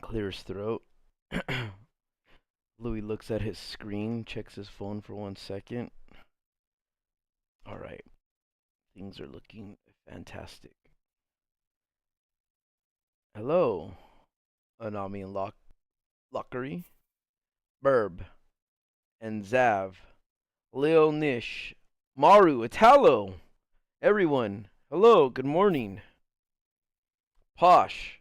Clear his throat. Louis looks at his screen, checks his phone for 1 second. Alright. Things are looking fantastic. Hello, Anami and Lockery, Burb, and Zav, Leo Nish, Maru, Italo, everyone. Hello, good morning. Posh,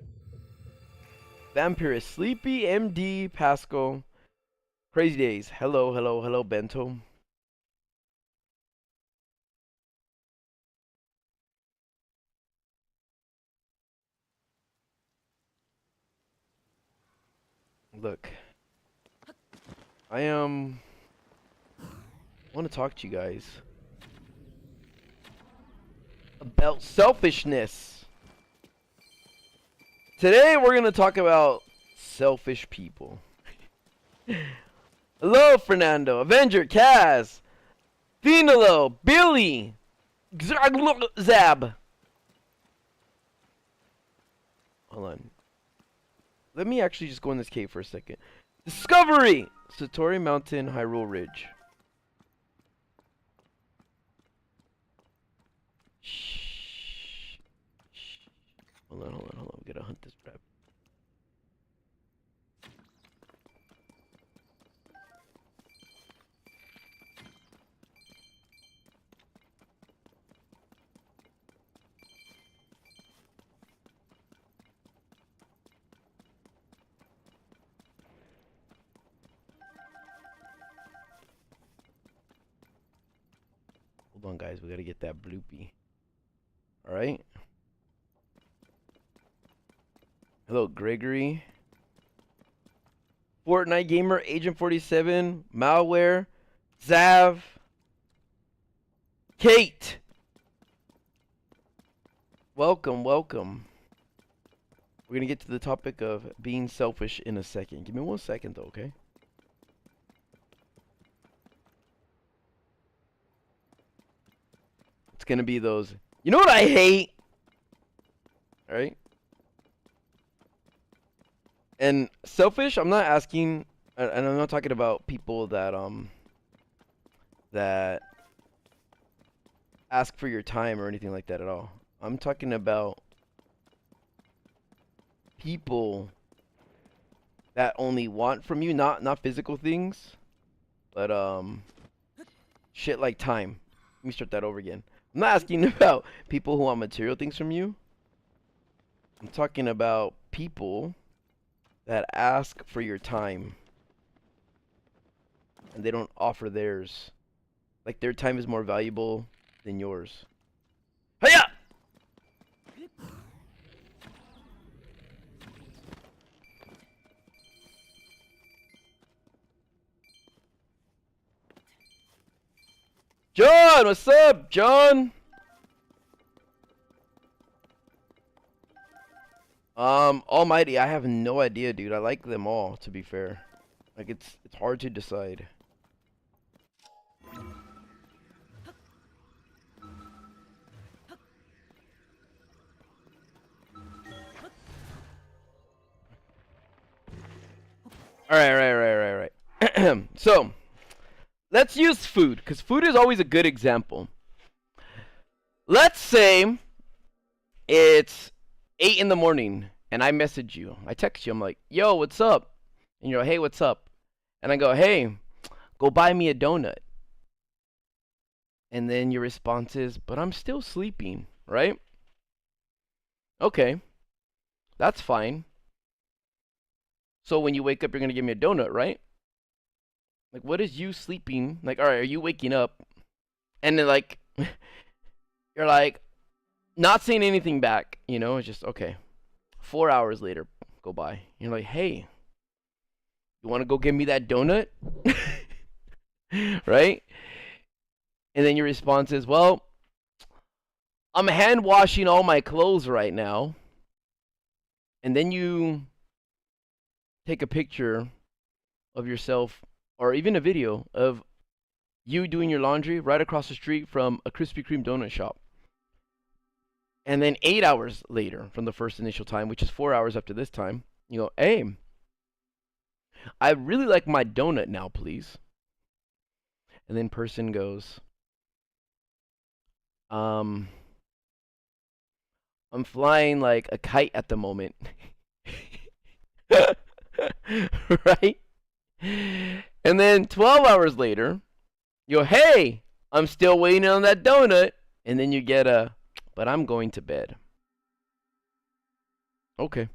Vampirist, Sleepy, MD, Pascal, Crazy Days. Hello, hello, hello, Bento. Look, I want to talk to you guys about selfishness. Today we're going to talk about selfish people. Hello, Fernando, Avenger, Kaz, Finalo, Billy, Zab. Hold on. Let me actually just go in this cave for a second. Discovery! Satori Mountain, Hyrule Ridge. Shh. Hold on. We gotta hunt this crap. Hold on, guys. We gotta get that bloopy. Alright. Hello, Gregory. Fortnite Gamer, Agent 47, Malware, Zav, Kate. Welcome. We're gonna get to the topic of being selfish in a second. Give me 1 second, though, okay? It's gonna be those. You know what I hate? Alright? And selfish, I'm not asking, and I'm not talking about people that that ask for your time or anything like that at all. I'm talking about people that only want from you, not physical things, but shit like time. Let me start that over again. I'm not asking about people who want material things from you. I'm talking about people that ask for your time and they don't offer theirs. Like their time is more valuable than yours. Hiya! John, what's up, John? Almighty, I have no idea, dude. I like them all, to be fair. Like it's hard to decide. Alright. So, let's use food, because food is always a good example. Let's say it's 8 in the morning and I message you. I text you. I'm like, yo, what's up? And you're like, hey, what's up? And I go, hey, go buy me a donut. And then your response is, but I'm still sleeping, right? Okay, that's fine. So when you wake up, you're going to give me a donut, right? Like, what is you sleeping? Like, all right, are you waking up? And then, like, you're like, not saying anything back, you know? It's just, okay. 4 hours later, go by. You're like, hey, you want to go get me that donut? Right? And then your response is, well, I'm hand washing all my clothes right now. And then you take a picture of yourself, or even a video of you doing your laundry right across the street from a Krispy Kreme donut shop. And then 8 hours later from the first initial time, which is 4 hours after this time, You go, hey, I really like my donut now, please. And then person goes, um, I'm flying like a kite at the moment. Right? And then 12 hours later, you go, hey, I'm still waiting on that donut. And then you get but I'm going to bed. Okay.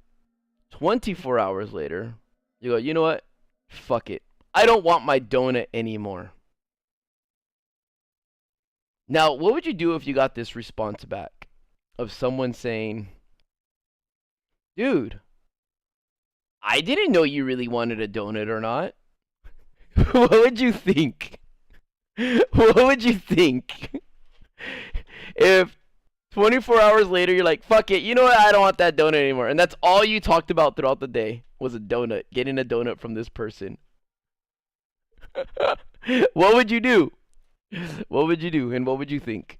24 hours later, you go, you know what? Fuck it. I don't want my donut anymore. Now, what would you do if you got this response back of someone saying, dude, I didn't know you really wanted a donut or not? What would you think? What would you think? If 24 hours later you're like, fuck it, you know what? I don't want that donut anymore. And that's all you talked about throughout the day was a donut, getting a donut from this person. What would you do? What would you do and what would you think?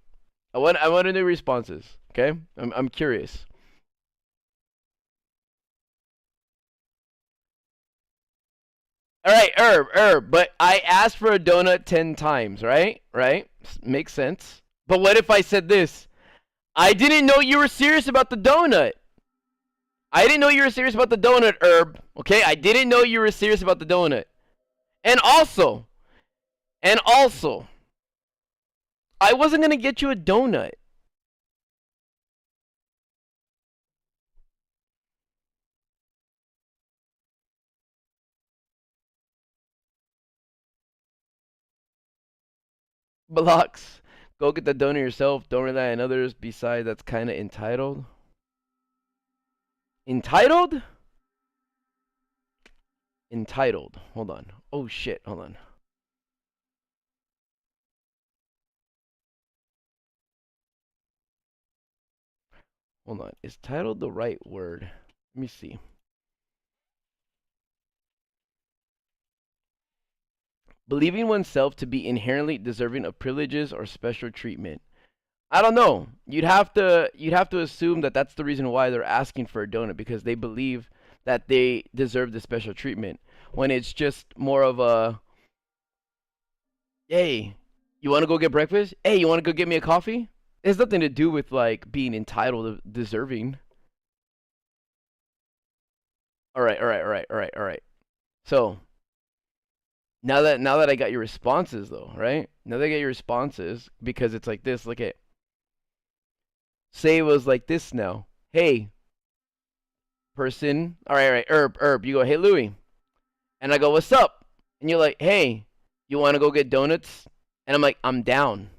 I want to know responses, okay? I'm curious. All right, herb, but I asked for a donut 10 times, right? Right? Makes sense. But what if I said this? I didn't know you were serious about the donut. I didn't know you were serious about the donut, herb. Okay? I didn't know you were serious about the donut. And also, and also, I wasn't going to get you a donut. Blocks. Go get the donut yourself. Don't rely on others. Besides, that's kind of entitled. Entitled? Entitled. Hold on. Oh shit. Hold on. Hold on. Is titled the right word? Let me see. Believing oneself to be inherently deserving of privileges or special treatment. I don't know. You'd have to assume that that's the reason why they're asking for a donut because they believe that they deserve the special treatment. When it's just more of a, hey, you want to go get breakfast? Hey, you want to go get me a coffee? It has nothing to do with like being entitled, deserving. All right, all right, all right, all right, all right. So now that I got your responses though, right? Now that I get your responses because it's like this. Look at, say it was like this now. Hey, person. All right, herb. You go, hey, Louie. And I go, what's up? And you're like, hey, you want to go get donuts? And I'm like, I'm down.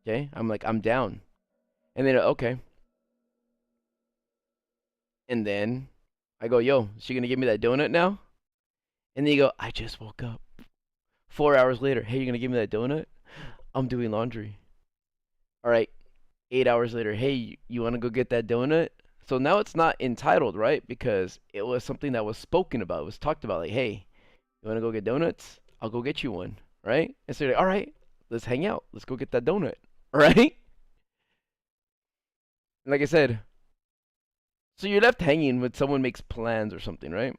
Okay? I'm like, I'm down. And then, okay. And then I go, yo, is she going to give me that donut now? And then you go, I just woke up. 4 hours later, hey, you're going to give me that donut? I'm doing laundry. All right. 8 hours later, hey, you want to go get that donut? So now it's not entitled, right? Because it was something that was spoken about. It was talked about. Like, hey, you want to go get donuts? I'll go get you one, right? And so you're like, all right, let's hang out. Let's go get that donut, right? Like I said, so you're left hanging when someone makes plans or something, right?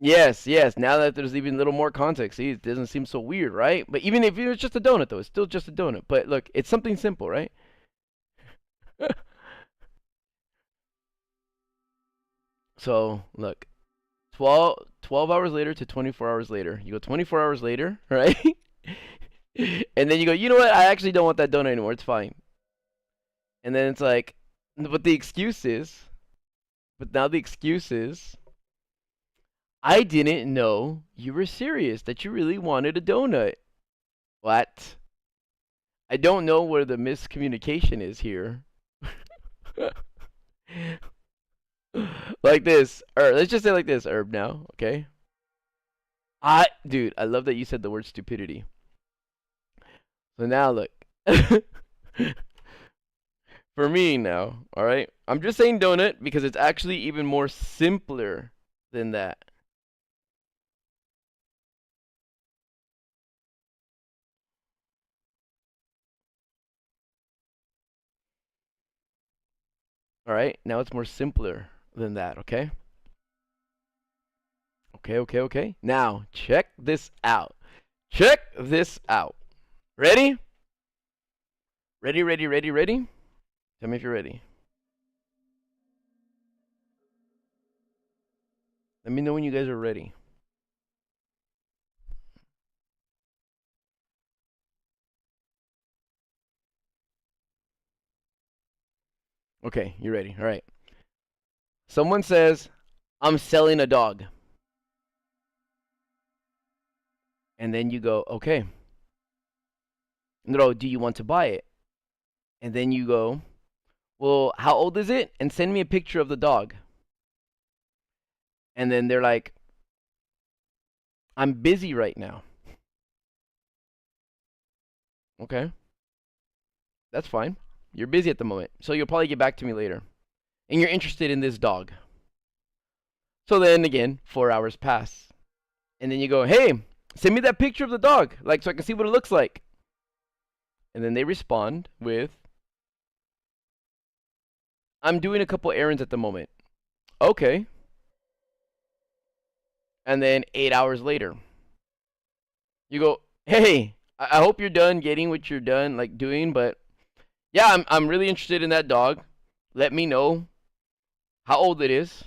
Yes, yes. Now that there's even a little more context, see, it doesn't seem so weird, right? But even if it's just a donut, though, it's still just a donut. But look, it's something simple, right? So look, 12 hours later to 24 hours later. You go 24 hours later, right? And then you go, you know what? I actually don't want that donut anymore. It's fine. And then it's like, but the excuse is, but now the excuse is, I didn't know you were serious, that you really wanted a donut. What? I don't know where the miscommunication is here. Like this, Herb. Let's just say like this, Herb. Now, okay? Dude, I love that you said the word stupidity. So now look, for me now, all right. I'm just saying donut because it's actually even more simpler than that. All right, now it's more simpler than that, okay? Okay. Now, check this out. Check this out. Ready? Ready? Tell me if you're ready. Let me know when you guys are ready. Okay, you're ready. All right. Someone says, I'm selling a dog. And then you go, okay. No, do you want to buy it? And then you go, well, how old is it? And send me a picture of the dog. And then they're like, I'm busy right now. Okay, that's fine. You're busy at the moment, so you'll probably get back to me later. And you're interested in this dog. So then again, 4 hours pass. And then you go, hey, send me that picture of the dog, like so I can see what it looks like. And then they respond with, I'm doing a couple errands at the moment. Okay. And then 8 hours later, you go, hey, I hope you're done getting what you're done like doing, but yeah, I'm really interested in that dog. Let me know how old it is,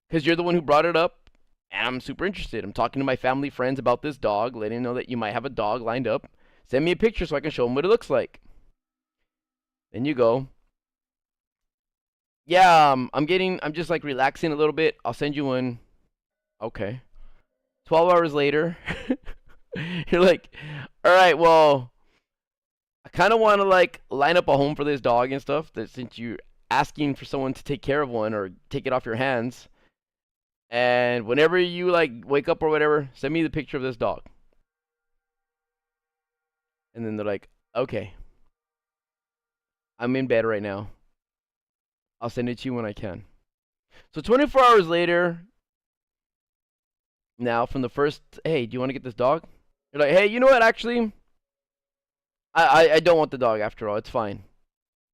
because you're the one who brought it up, and I'm super interested. I'm talking to my family friends about this dog, letting them know that you might have a dog lined up. Send me a picture so I can show them what it looks like. Then you go, yeah, I'm just like relaxing a little bit. I'll send you one. Okay. 12 hours later, you're like, all right, well, I kind of want to like line up a home for this dog and stuff. That since you're asking for someone to take care of one or take it off your hands, and whenever you like wake up or whatever, send me the picture of this dog. And then they're like, okay, I'm in bed right now. I'll send it to you when I can. So 24 hours later, now from the first, hey, do you want to get this dog? You're like, hey, you know what? Actually, I don't want the dog after all. It's fine.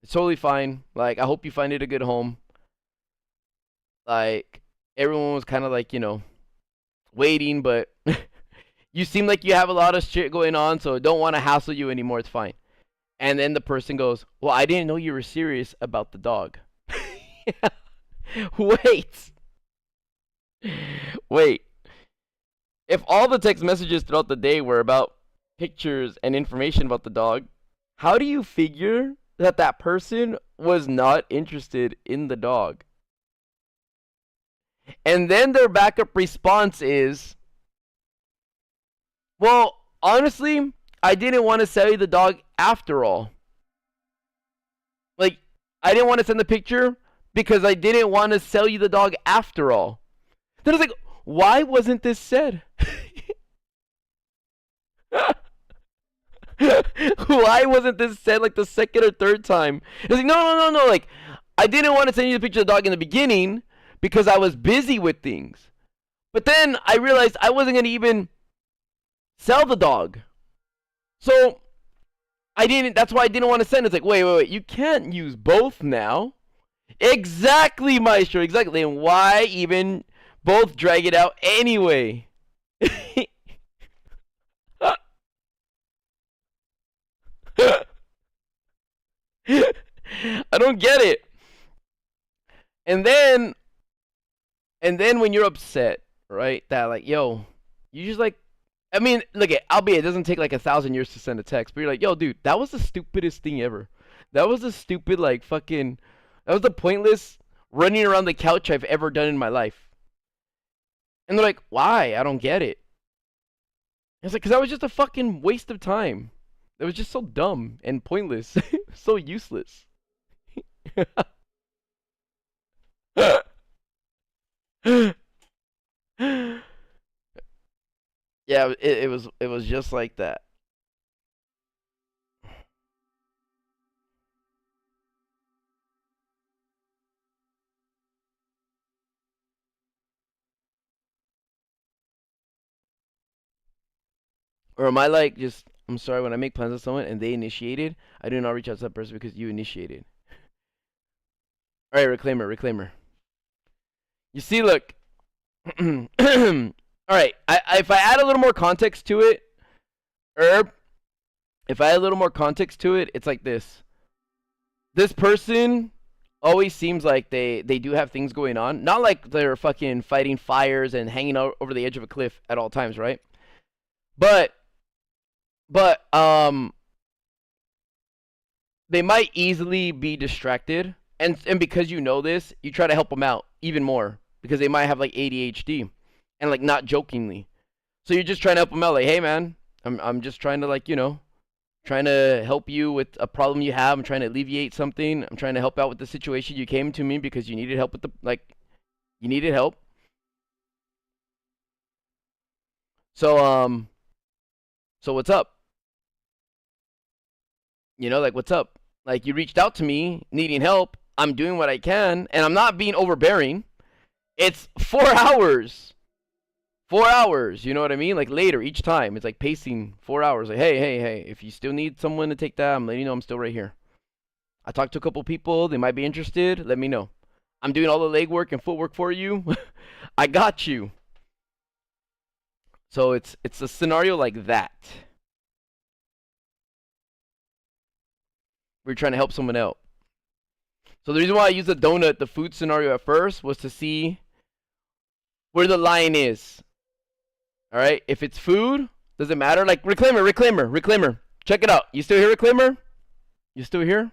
It's totally fine. Like, I hope you find it a good home. Like, everyone was kind of like, waiting, but you seem like you have a lot of shit going on, so don't want to hassle you anymore. It's fine. And then the person goes, well, I didn't know you were serious about the dog. Wait. Wait. If all the text messages throughout the day were about pictures and information about the dog, how do you figure that that person was not interested in the dog? And then their backup response is, well, honestly, I didn't want to sell you the dog after all. Like, I didn't want to send the picture because I didn't want to sell you the dog after all. Then I was like, why wasn't this said? Why wasn't this said like the second or third time? It's like, no. Like, I didn't want to send you the picture of the dog in the beginning because I was busy with things. But then I realized I wasn't going to even sell the dog. So that's why I didn't want to send it. It's like, wait. You can't use both now. Exactly, Maestro. Exactly. And why even both drag it out anyway? I don't get it. And then when you're upset, right? That like, yo, you just like, I mean, look at, albeit it doesn't take like 1,000 years to send a text, but you're like, yo, dude, that was the stupidest thing ever. That was the stupid like fucking, that was the pointless running around the couch I've ever done in my life. And they're like, why? I don't get it. It's like, because that was just a fucking waste of time. It was just so dumb and pointless, so useless. Yeah, it was just like that. Or am I like just, I'm sorry, when I make plans with someone and they initiated, I do not reach out to that person because you initiated. All right, reclaimer. You see, look. All right. If I add a little more context to it, Herb. If I add a little more context to it, it's like this. This person always seems like they do have things going on. Not like they're fucking fighting fires and hanging out over the edge of a cliff at all times, right? But but they might easily be distracted, and because you know this, you try to help them out even more because they might have like ADHD, and like not jokingly. So you're just trying to help them out, like, hey man, I'm just trying to, like, trying to help you with a problem you have. I'm trying to alleviate something. I'm trying to help out with the situation. You came to me because you needed help with you needed help. So so what's up? Like, what's up? Like, you reached out to me needing help. I'm doing what I can, and I'm not being overbearing. It's 4 hours. 4 hours, you know what I mean? Like, later each time. It's like pacing 4 hours. Like, hey, if you still need someone to take that, I'm letting you know I'm still right here. I talked to a couple people. They might be interested. Let me know. I'm doing all the legwork and footwork for you. I got you. So it's a scenario like that. We're trying to help someone out. So the reason why I used the donut, the food scenario at first, was to see where the line is. All right, if it's food, does it matter? Like, reclaimer. Check it out. You still here, reclaimer? You still here?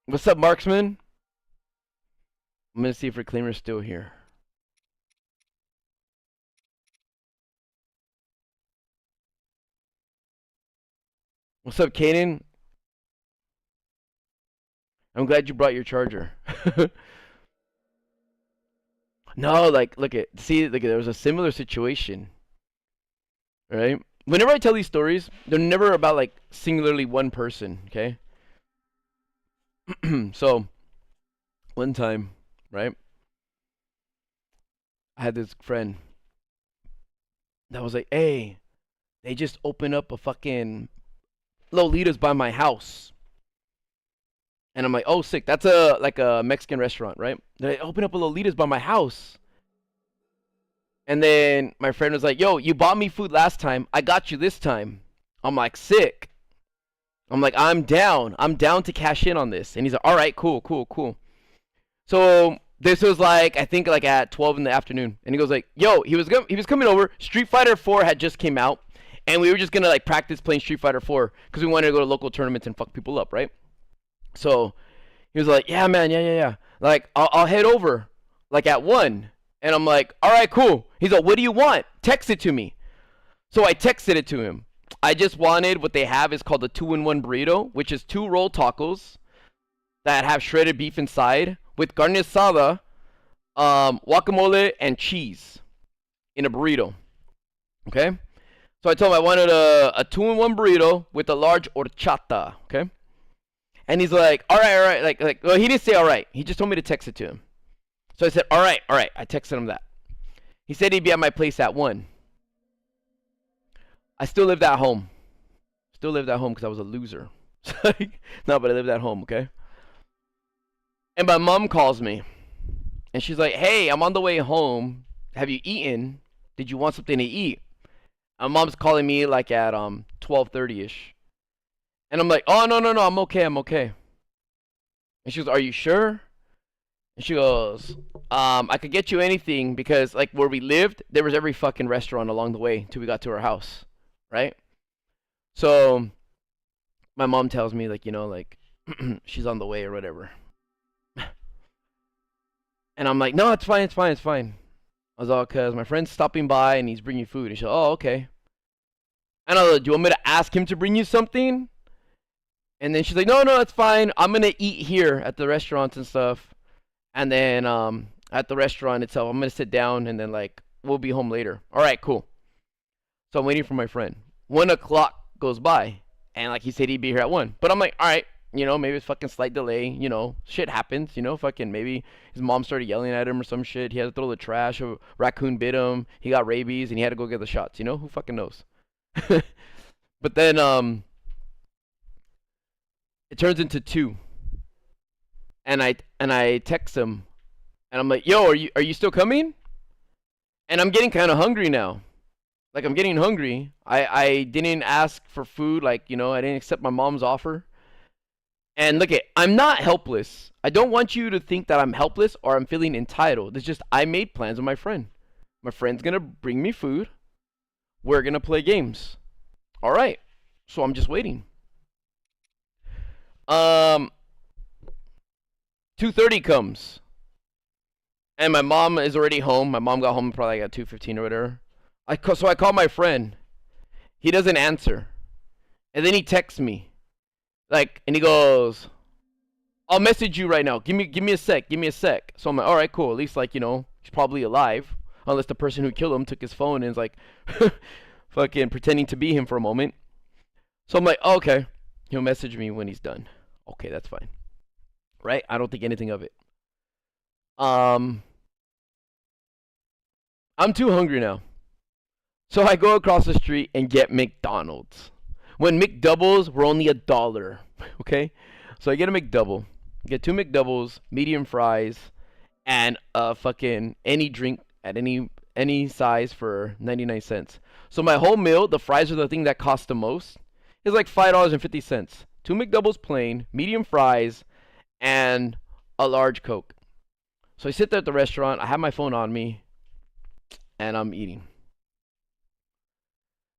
What's up, marksman? I'm gonna see if reclaimer's still here. What's up, Kaden? I'm glad you brought your charger. No, like, look at, see, look at, there was a similar situation, right? Whenever I tell these stories, they're never about like singularly one person, okay? So, one time, right? I had this friend that was like, hey, they just opened up a fucking Lolita's by my house. And I'm like, oh, sick. That's like a Mexican restaurant, right? They opened up a Lolita's by my house. And then my friend was like, yo, you bought me food last time. I got you this time. I'm like, sick. I'm like, I'm down. I'm down to cash in on this. And he's like, all right, cool. So this was like, I think like at 12 in the afternoon. And he goes like, yo, he was coming over. Street Fighter 4 had just came out. And we were just going to like practice playing Street Fighter 4 because we wanted to go to local tournaments and fuck people up, right? So he was like, yeah, man, yeah. Like, I'll head over like at 1. And I'm like, all right, cool. He's like, what do you want? Text it to me. So I texted it to him. I just wanted what they have is called a 2-in-1 burrito, which is 2 rolled tacos that have shredded beef inside with carne asada, guacamole, and cheese in a burrito. Okay? So I told him I wanted a 2-in-1 burrito with a large horchata. Okay? And he's like, all right. Like, well, he didn't say all right. He just told me to text it to him. So I said, all right. I texted him that. He said he'd be at my place at 1. I still lived at home. Because I was a loser. No, but I lived at home, okay? And my mom calls me. And she's like, hey, I'm on the way home. Have you eaten? Did you want something to eat? And mom's calling me like at 12:30ish. And I'm like, oh, no, I'm okay. And she goes, are you sure? And she goes, I could get you anything because like where we lived, there was every fucking restaurant along the way till we got to our house, right? So my mom tells me like, like she's on the way or whatever. And I'm like, no, it's fine. I was all, cause my friend's stopping by and he's bringing food. And she's like, oh, okay. And I was like, do you want me to ask him to bring you something? And then she's like, no, it's fine. I'm gonna eat here at the restaurants and stuff. And then at the restaurant itself, I'm gonna sit down and then like we'll be home later. All right, cool. So I'm waiting for my friend. 1 o'clock goes by, and like he said he'd be here at 1. But I'm like, all right, maybe it's fucking slight delay. Shit happens. Fucking maybe his mom started yelling at him or some shit. He had to throw the trash. A raccoon bit him. He got rabies, and he had to go get the shots. Who fucking knows? But then It turns into 2. And I text him and I'm like, "Yo, are you still coming?" And I'm getting kind of hungry now. Like I'm getting hungry. I didn't ask for food, like, I didn't accept my mom's offer. And look, I'm not helpless. I don't want you to think that I'm helpless or I'm feeling entitled. It's just I made plans with my friend. My friend's gonna bring me food. We're gonna play games. All right. So I'm just waiting. 2:30 comes, and my mom is already home. My mom got home probably like at 2:15 or whatever. So I call my friend. He doesn't answer, and then he texts me, and he goes, "I'll message you right now. Give me a sec. Give me a sec." So I'm like, "All right, cool. At least he's probably alive, unless the person who killed him took his phone and is like, fucking pretending to be him for a moment." So I'm like, oh, "Okay, he'll message me when he's done." Okay, that's fine. Right? I don't think anything of it. I'm too hungry now. So I go across the street and get McDonald's. When McDoubles were only $1. Okay? So I get a McDouble. Get 2 McDoubles, medium fries, and fucking any drink at any size for 99 cents. So my whole meal, the fries are the thing that cost the most, is like $5.50. 2 McDoubles plain, medium fries, and a large Coke. So I sit there at the restaurant. I have my phone on me, and I'm eating.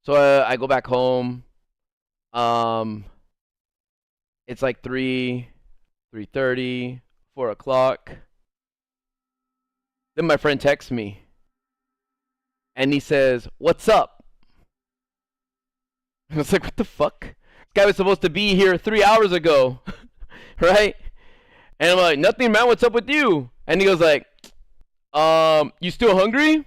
So I go back home. It's like 3:30, 4 o'clock. Then my friend texts me, and he says, "What's up?" I was like, "What the fuck? This guy was supposed to be here 3 hours ago." Right? And I'm like, "Nothing, man. What's up with you?" And he goes like, "You still hungry?"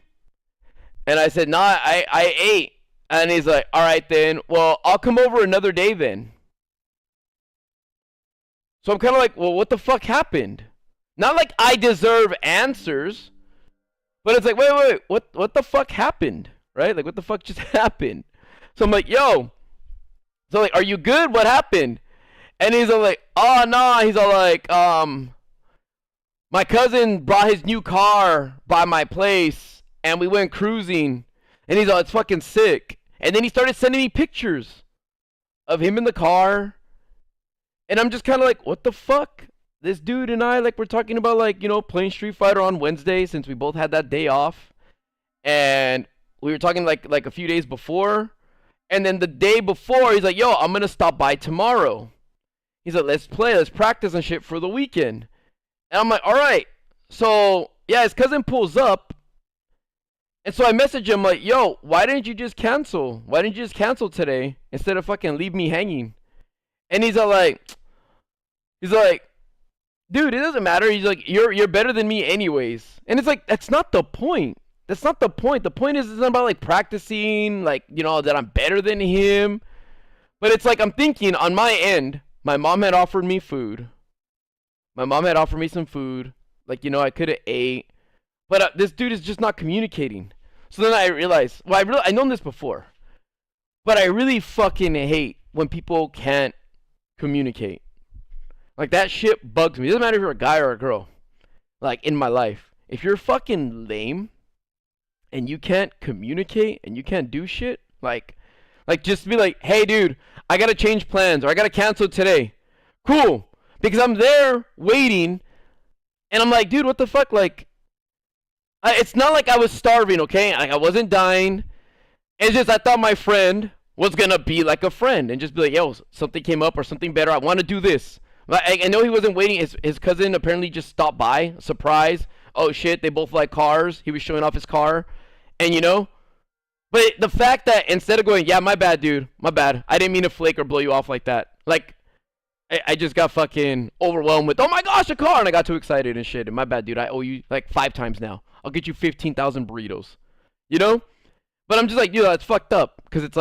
And I said, "Nah, I ate." And he's like, "All right then. Well, I'll come over another day then." So I'm kind of like, "Well, what the fuck happened?" Not like I deserve answers, but it's like, wait, what the fuck happened? Right? Like, what the fuck just happened? So I'm like, "Yo." So like, "Are you good? What happened?" And he's all like, "Oh, no." He's all like, "My cousin brought his new car by my place, and we went cruising." And he's all, "It's fucking sick." And then he started sending me pictures of him in the car. And I'm just kind of like, what the fuck? This dude and I, we're talking about, playing Street Fighter on Wednesday since we both had that day off. And we were talking, like a few days before. And then the day before, he's like, "Yo, I'm going to stop by tomorrow." He's like, "Let's play. Let's practice and shit for the weekend." And I'm like, "All right." So, yeah, his cousin pulls up. And so I message him like, "Yo, why didn't you just cancel? Why didn't you just cancel today instead of fucking leave me hanging?" And he's like, "Dude, it doesn't matter." He's like, "You're better than me anyways." And it's like, that's not the point. That's not the point. The point is, it's not about practicing, that I'm better than him. But it's like, I'm thinking on my end, my mom had offered me food. My mom had offered me some food. I could have ate. But this dude is just not communicating. So then I realized, well, I known this before, but I really fucking hate when people can't communicate. That shit bugs me. It doesn't matter if you're a guy or a girl. In my life, if you're fucking lame and you can't communicate and you can't do shit, just be like, "Hey, dude, I gotta change plans or I gotta cancel today." Cool, because I'm there waiting, and I'm like, "Dude, what the fuck?" It's not like I was starving, okay? I wasn't dying. It's just I thought my friend was gonna be like a friend and just be like, "Yo, something came up or something better. I want to do this." I know he wasn't waiting. His cousin apparently just stopped by. Surprise. Oh shit, they both like cars. He was showing off his car. And but the fact that instead of going, "Yeah, my bad, dude. My bad. I didn't mean to flake or blow you off like that." I just got fucking overwhelmed with, "Oh my gosh, a car," and I got too excited and shit. And my bad, dude. I owe you 5 times now. I'll get you 15,000 burritos. But I'm just like, dude, that's fucked up. Because it's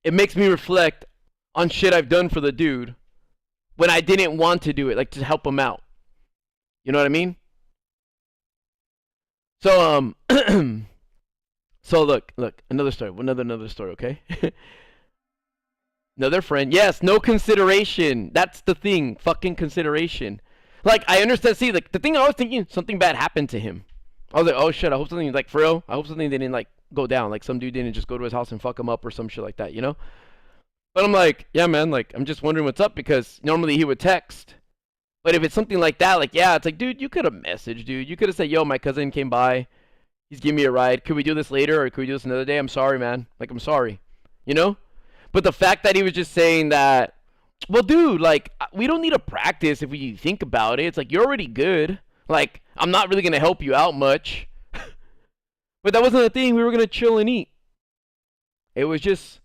it makes me reflect on shit I've done for the dude when I didn't want to do it, to help him out. You know what I mean? So, so look, another story, okay? Another friend. Yes, no consideration. That's the thing. Fucking consideration. Like, I understand. See, like, the thing I was thinking, something bad happened to him. I was like, oh shit, I hope something, like, for real, I hope something didn't, like, go down. Like, some dude didn't just go to his house and fuck him up or some shit like that, you know? But I'm like, yeah, man, like, I'm just wondering what's up because normally he would text. But if it's something like that, like, yeah, it's like, dude, you could have messaged, dude. You could have said, yo, my cousin came by. He's giving me a ride. Could we do this later or could we do this another day? I'm sorry, man. Like, I'm sorry. You know? But the fact that he was just saying that, well, dude, like, we don't need to practice if we think about it. It's like, you're already good. Like, I'm not really going to help you out much. But that wasn't the thing. We were going to chill and eat. It was just,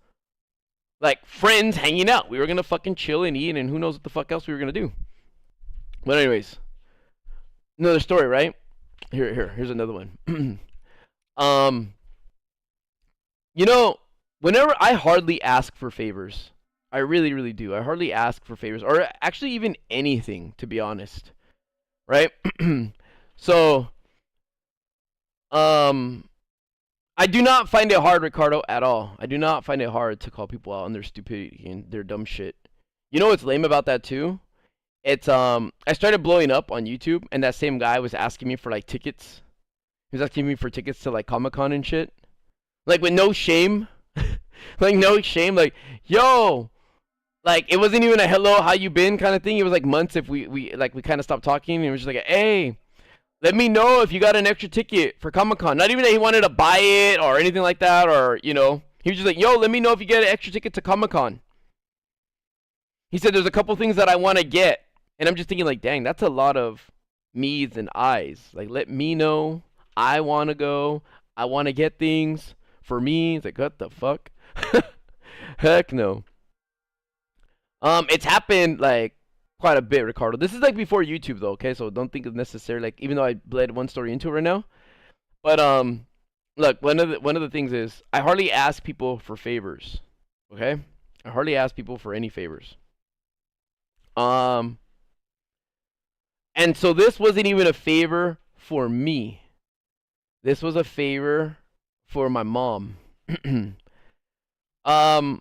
like, friends hanging out. We were going to fucking chill and eat, and who knows what the fuck else we were going to do. But anyways, another story, right? Here's another one. You know, whenever I hardly ask for favors. I really, really do. I hardly ask for favors, or actually even anything, to be honest. Right? So, I do not find it hard, Ricardo, at all. I do not find it hard to call people out on their stupidity and their dumb shit. You know what's lame about that too? It's I started blowing up on YouTube, and that same guy was asking me for like tickets. He was asking me for tickets to like Comic-Con and shit. Like with no shame. Like no shame. Like, yo, like it wasn't even a hello, how you been kind of thing. It was like months if we kind of stopped talking, and it was just like, hey, let me know if you got an extra ticket for Comic-Con. Not even that he wanted to buy it or anything like that, or you know, he was just like, yo, let me know if you get an extra ticket to Comic-Con. He said there's a couple things that I want to get. And I'm just thinking, like, dang, that's a lot of me's and I's. Like, let me know. I want to go. I want to get things for me. It's like, what the fuck? Heck no. It's happened, like, quite a bit, Ricardo. This is, like, before YouTube, though, okay? So don't think it's necessary, like, even though I bled one story into it right now. But, look, one of the things is, I hardly ask people for favors, okay? I hardly ask people for any favors. And so this wasn't even a favor for me. This was a favor for my mom. I'm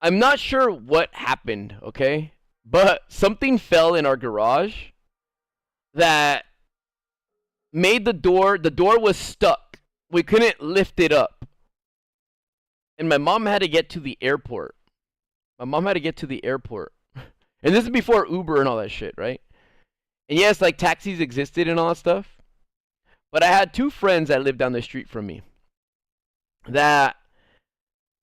not sure what happened, okay? But something fell in our garage that made the door was stuck. We couldn't lift it up. And my mom had to get to the airport. And this is before Uber and all that shit, right? And yes, like taxis existed and all that stuff. But I had two friends that lived down the street from me. That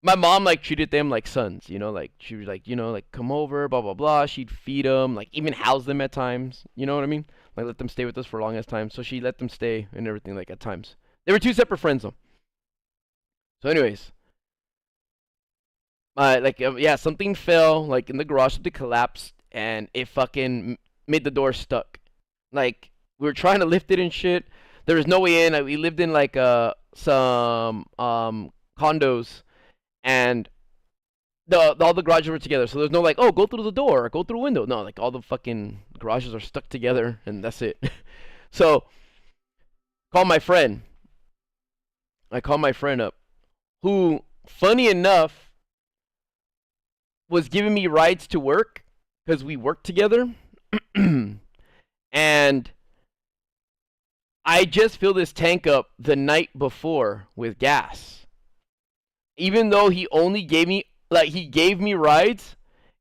my mom like treated them like sons, you know, like she was like, you know, like come over, blah blah blah. She'd feed them, like even house them at times. You know what I mean? Like let them stay with us for a long as time. So she let them stay and everything, like at times. They were two separate friends though. So anyways, yeah, something fell like in the garage, something collapsed, and it fucking made the door stuck. Like we were trying to lift it and shit. There was no way in. Like, we lived in like some condos, and all the garages were together. So there's no like, oh, go through the door or go through a window. No, like all the fucking garages are stuck together, and that's it. So call my friend. I call my friend up, who, funny enough, was giving me rides to work because we worked together. And I just filled this tank up the night before with gas. Even though he only gave me, like, he gave me rides,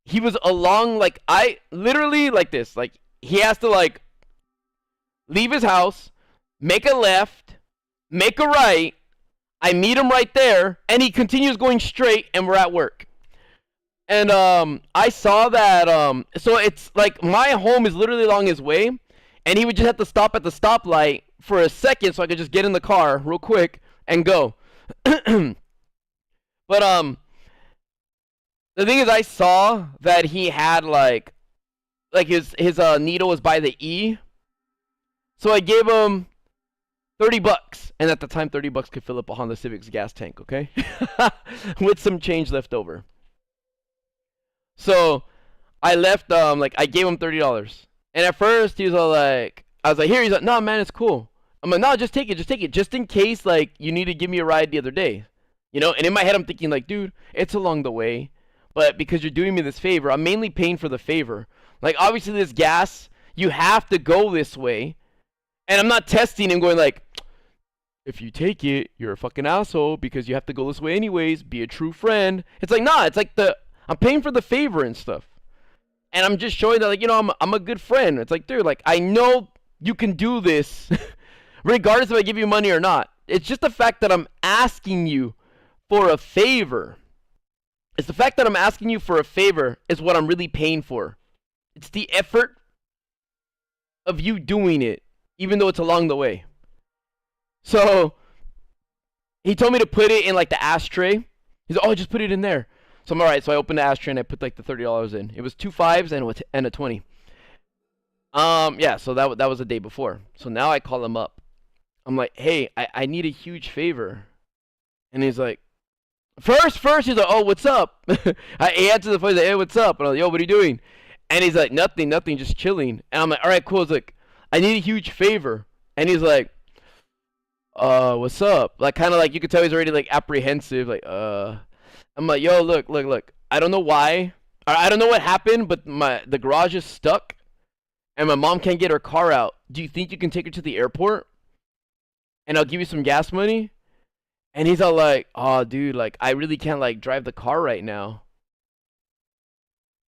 he was along, like, I literally, like this, like, he has to, like, leave his house, make a left, make a right, I meet him right there, and he continues going straight, and we're at work. And I saw that so it's like my home is literally along his way, and he would just have to stop at the stoplight for a second so I could just get in the car real quick and go. But the thing is, I saw that he had like his needle was by the E, so I gave him $30, and at the time $30 could fill up a Honda Civic's gas tank, okay, with some change left over. So I left, like, I gave him $30. And at first, he was all like, I was like, here. He's like, no, man, it's cool. I'm like, no, just take it. Just in case, like, you need to give me a ride the other day. You know, and in my head I'm thinking like, dude, it's along the way, but because you're doing me this favor, I'm mainly paying for the favor. Like obviously this gas, you have to go this way, and I'm not testing and going like, if you take it, you're a fucking asshole because you have to go this way anyways. Be a true friend. It's like nah, it's like I'm paying for the favor and stuff, and I'm just showing that like I'm a good friend. It's like dude, like I know you can do this, regardless if I give you money or not. It's just the fact that I'm asking you for a favor. It's the fact that I'm asking you for a favor is what I'm really paying for. It's the effort of you doing it, even though it's along the way. So he told me to put it in like the ashtray. He's like, oh, just put it in there. So I'm all right. So I opened the ashtray and I put like the $30 in. It was 2 5s and a 20. Yeah. So that was the day before. So now I call him up. I'm like, hey, I need a huge favor, and he's like, first he's like, oh, what's up? He answers the phone. He's like, hey, what's up? And I'm like, yo, what are you doing? And he's like, nothing, just chilling. And I'm like, all right, cool. It's like, I need a huge favor. And he's like, what's up? Like, kind of like, you could tell he's already like apprehensive. Like, I'm like, yo, look. I don't know why. I don't know what happened, but the garage is stuck, and my mom can't get her car out. Do you think you can take her to the airport? And I'll give you some gas money? And he's all like, oh, dude, like, I really can't, like, drive the car right now.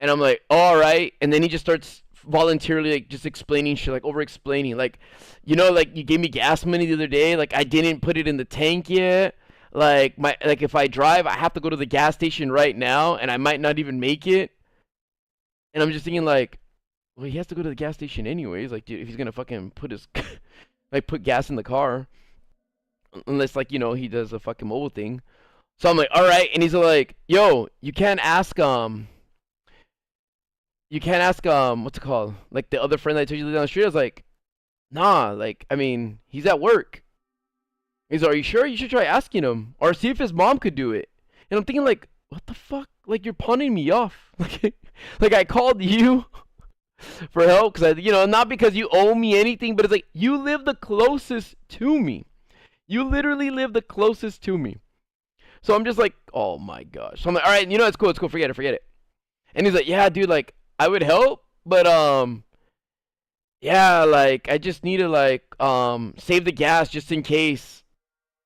And I'm like, oh, all right. And then he just starts voluntarily, like, just explaining shit, like, over-explaining. Like, like, you gave me gas money the other day. Like, I didn't put it in the tank yet. Like, if I drive, I have to go to the gas station right now, and I might not even make it. And I'm just thinking, like, well, he has to go to the gas station anyways. Like, dude, if he's going to fucking put his, like, put gas in the car. Unless, like, he does a fucking mobile thing. So I'm like, all right. And he's like, yo, you can't ask, what's it called? Like, the other friend that I told you down the street. I was like, nah, like, I mean, he's at work. He's like, are you sure? You should try asking him. Or see if his mom could do it. And I'm thinking, like, what the fuck? Like, you're punning me off. Like I called you for help. Because, not because you owe me anything. But it's like, you live the closest to me. You literally live the closest to me. So I'm just like, oh my gosh. So I'm like, all right, it's cool, forget it. And he's like, yeah, dude, like, I would help, but yeah, like, I just need to, like, save the gas just in case.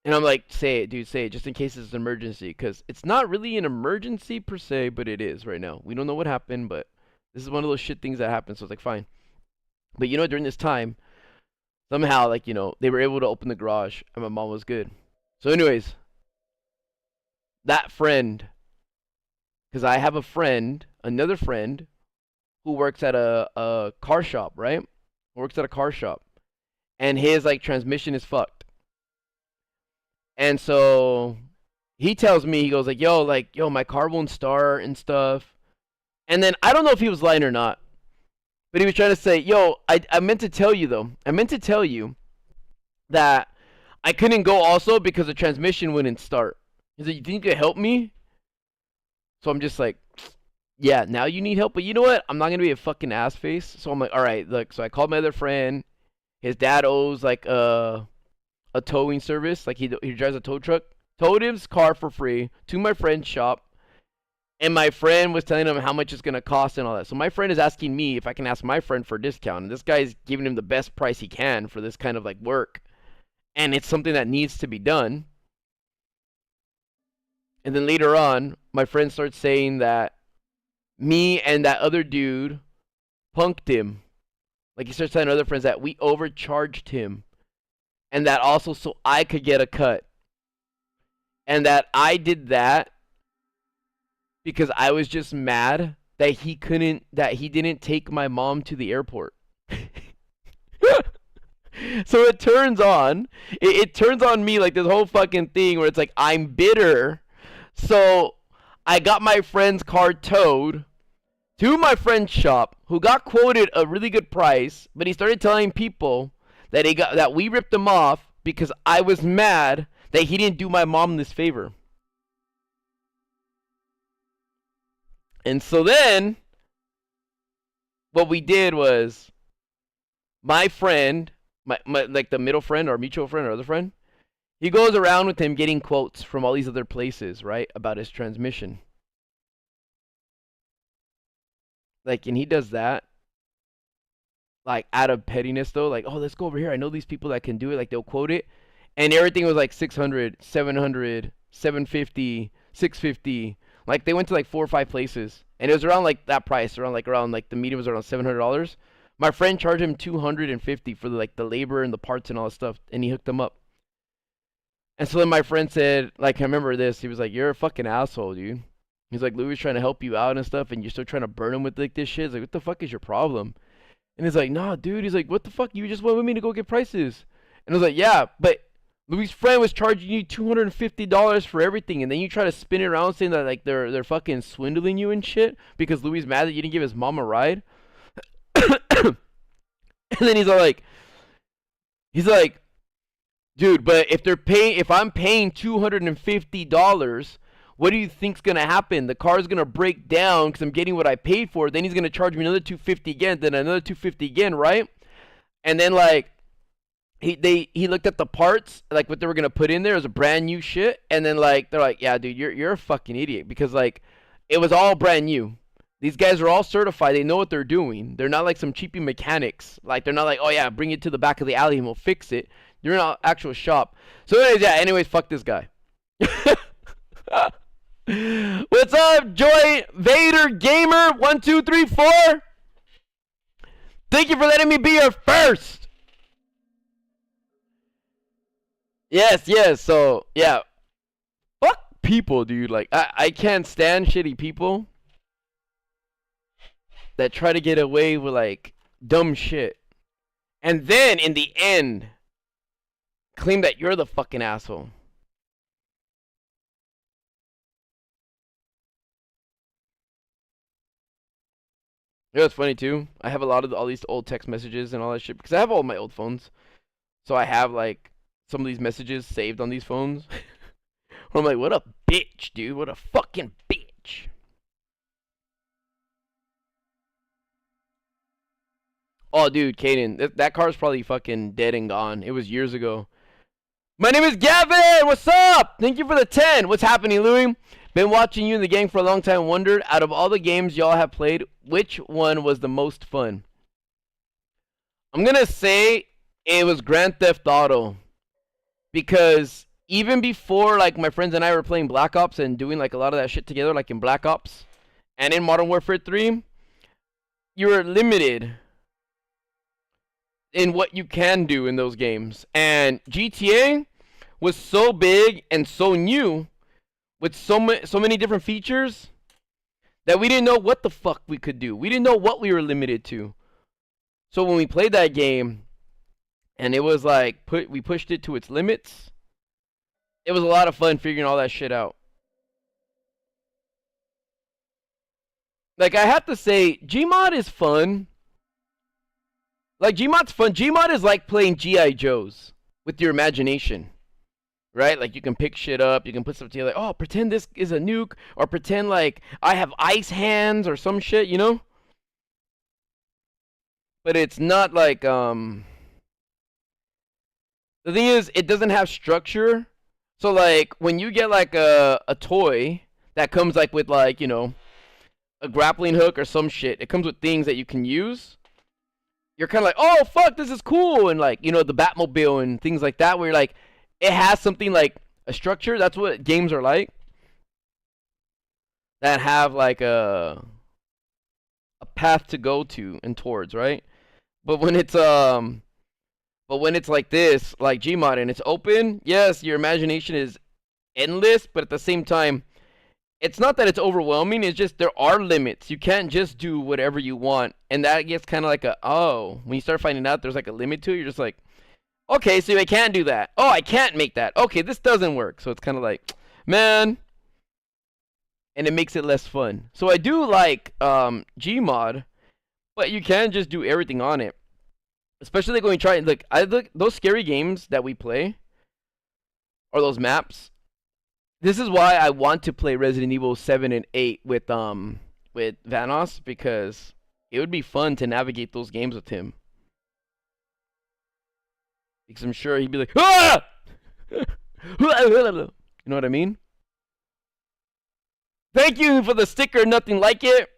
And I'm like, say it, dude, say it, just in case it's an emergency. Because it's not really an emergency per se, but it is right now. We don't know what happened, but this is one of those shit things that happened, so it's like, fine. But during this time, somehow, like, they were able to open the garage, and my mom was good. So anyways, that friend, because I have another friend, who works at a car shop, right? Works at a car shop. And his, like, transmission is fucked. And so he tells me, he goes, like, yo, my car won't start and stuff. And then, I don't know if he was lying or not. But he was trying to say, yo, I meant to tell you, though. I meant to tell you that I couldn't go also because the transmission wouldn't start. He's like, you think you could help me? So I'm just like, yeah, now you need help. But you know what? I'm not going to be a fucking ass face. So I'm like, all right, look. So I called my other friend. His dad owes, like, a towing service. Like, he drives a tow truck. Towed his car for free to my friend's shop. And my friend was telling him how much it's going to cost and all that. So my friend is asking me if I can ask my friend for a discount. And this guy's giving him the best price he can for this kind of, like, work. And it's something that needs to be done. And then later on, my friend starts saying that me and that other dude punked him. Like, he starts telling other friends that we overcharged him. And that also so I could get a cut. And that I did that because I was just mad that he didn't take my mom to the airport. So it turns on me, like, this whole fucking thing where it's like, I'm bitter. So I got my friend's car towed to my friend's shop, who got quoted a really good price, but he started telling people that we ripped him off because I was mad that he didn't do my mom this favor. And so then, what we did was, my friend, my like the middle friend, our mutual friend, our other friend, He goes around with him getting quotes from all these other places, right, about his transmission. Like, and he does that, like, out of pettiness, though. Like, oh, let's go over here. I know these people that can do it. Like, they'll quote it. And everything was like 600, 700, 750, 650. Like, they went to like 4 or 5 places. And it was around like that price, around like the medium was around $700. My friend charged him $250 for like the labor and the parts and all that stuff, and he hooked them up. And so then my friend said, like, I remember this. He was like, "You're a fucking asshole, dude." He's like, "Louis trying to help you out and stuff, and you're still trying to burn him with like this shit." He's like, "What the fuck is your problem?" And he's like, "Nah, dude." He's like, "What the fuck? You just went with me to go get prices." And I was like, "Yeah, but Louis' friend was charging you $250 for everything, and then you try to spin it around saying that like they're fucking swindling you and shit because Louis' mad that you didn't give his mom a ride." And then he's like, "Dude, but if I'm paying $250, what do you think's gonna happen? The car's gonna break down because I'm getting what I paid for. Then he's gonna charge me another $250 again, then another $250 again, right?" And then like he looked at the parts, like what they were gonna put in there as a brand new shit, and then like they're like, "Yeah, dude, you're a fucking idiot because like it was all brand new. These guys are all certified. They know what they're doing. They're not like some cheapy mechanics. Like they're not like, oh yeah, bring it to the back of the alley and we'll fix it. You're in an actual shop." So anyways, yeah. Anyways, fuck this guy. What's up, Joy Vader Gamer 1234? Thank you for letting me be your first. Yes. So yeah, fuck people, dude. Like I can't stand shitty people that try to get away with like dumb shit, and then in the end claim that you're the fucking asshole. You know what's funny too? I have a lot of all these old text messages and all that shit because I have all my old phones. So I have like some of these messages saved on these phones. I'm like, what a bitch, dude. What a fucking bitch. Oh, dude, Kaden, that car's probably fucking dead and gone. It was years ago. My name is Gavin. What's up? Thank you for the 10. What's happening, Louis? Been watching you and the gang for a long time. Wondered, out of all the games y'all have played, which one was the most fun? I'm going to say it was Grand Theft Auto. Because even before, like, my friends and I were playing Black Ops and doing, like, a lot of that shit together, like in Black Ops and in Modern Warfare 3, you were limited in what you can do in those games. And GTA was so big and so new with so many different features that we didn't know what the fuck we could do. We didn't know what we were limited to. So when we played that game and it was like we pushed it to its limits, it was a lot of fun figuring all that shit out. Like, I have to say, Gmod is fun. Like, Gmod's fun. Gmod is like playing G.I. Joes with your imagination. Right? Like, you can pick shit up. You can put stuff together. Oh, pretend this is a nuke. Or pretend, like, I have ice hands or some shit, you know? But it's not like, The thing is, it doesn't have structure. So, like, when you get, like, a toy that comes, like, with, like, you know, a grappling hook or some shit. It comes with things that you can use. You're kind of like, oh, fuck, this is cool. And, like, you know, the Batmobile and things like that where you're like, it has something like a structure. That's what games are like. That have, like, a path to go to and towards, right? But when it's, like this, like Gmod, and it's open, yes, your imagination is endless, but at the same time, it's not that it's overwhelming, it's just there are limits. You can't just do whatever you want. And that gets kind of like when you start finding out there's like a limit to it, you're just like, okay, so I can't do that. Oh, I can't make that. Okay, this doesn't work. So it's kind of like, man. And it makes it less fun. So I do like Gmod, but you can't just do everything on it. Especially like when we try, like, those scary games that we play, or those maps. This is why I want to play Resident Evil 7 and 8 with Vanoss, because it would be fun to navigate those games with him. Because I'm sure he'd be like, ah! You know what I mean? Thank you for the sticker, nothing like it.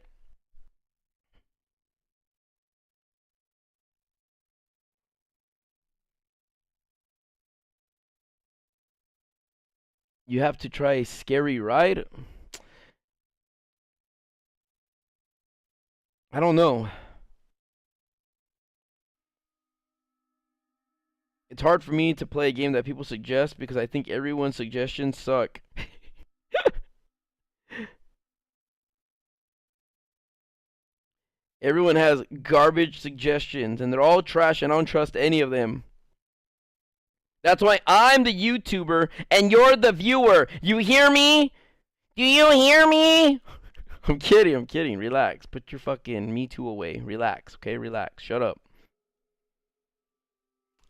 You have to try a scary ride. I don't know. It's hard for me to play a game that people suggest because I think everyone's suggestions suck. Everyone has garbage suggestions and they're all trash and I don't trust any of them. That's why I'm the YouTuber and you're the viewer. You hear me? Do you hear me? I'm kidding, I'm kidding. Relax. Put your fucking Me Too away. Relax, okay? Relax. Shut up.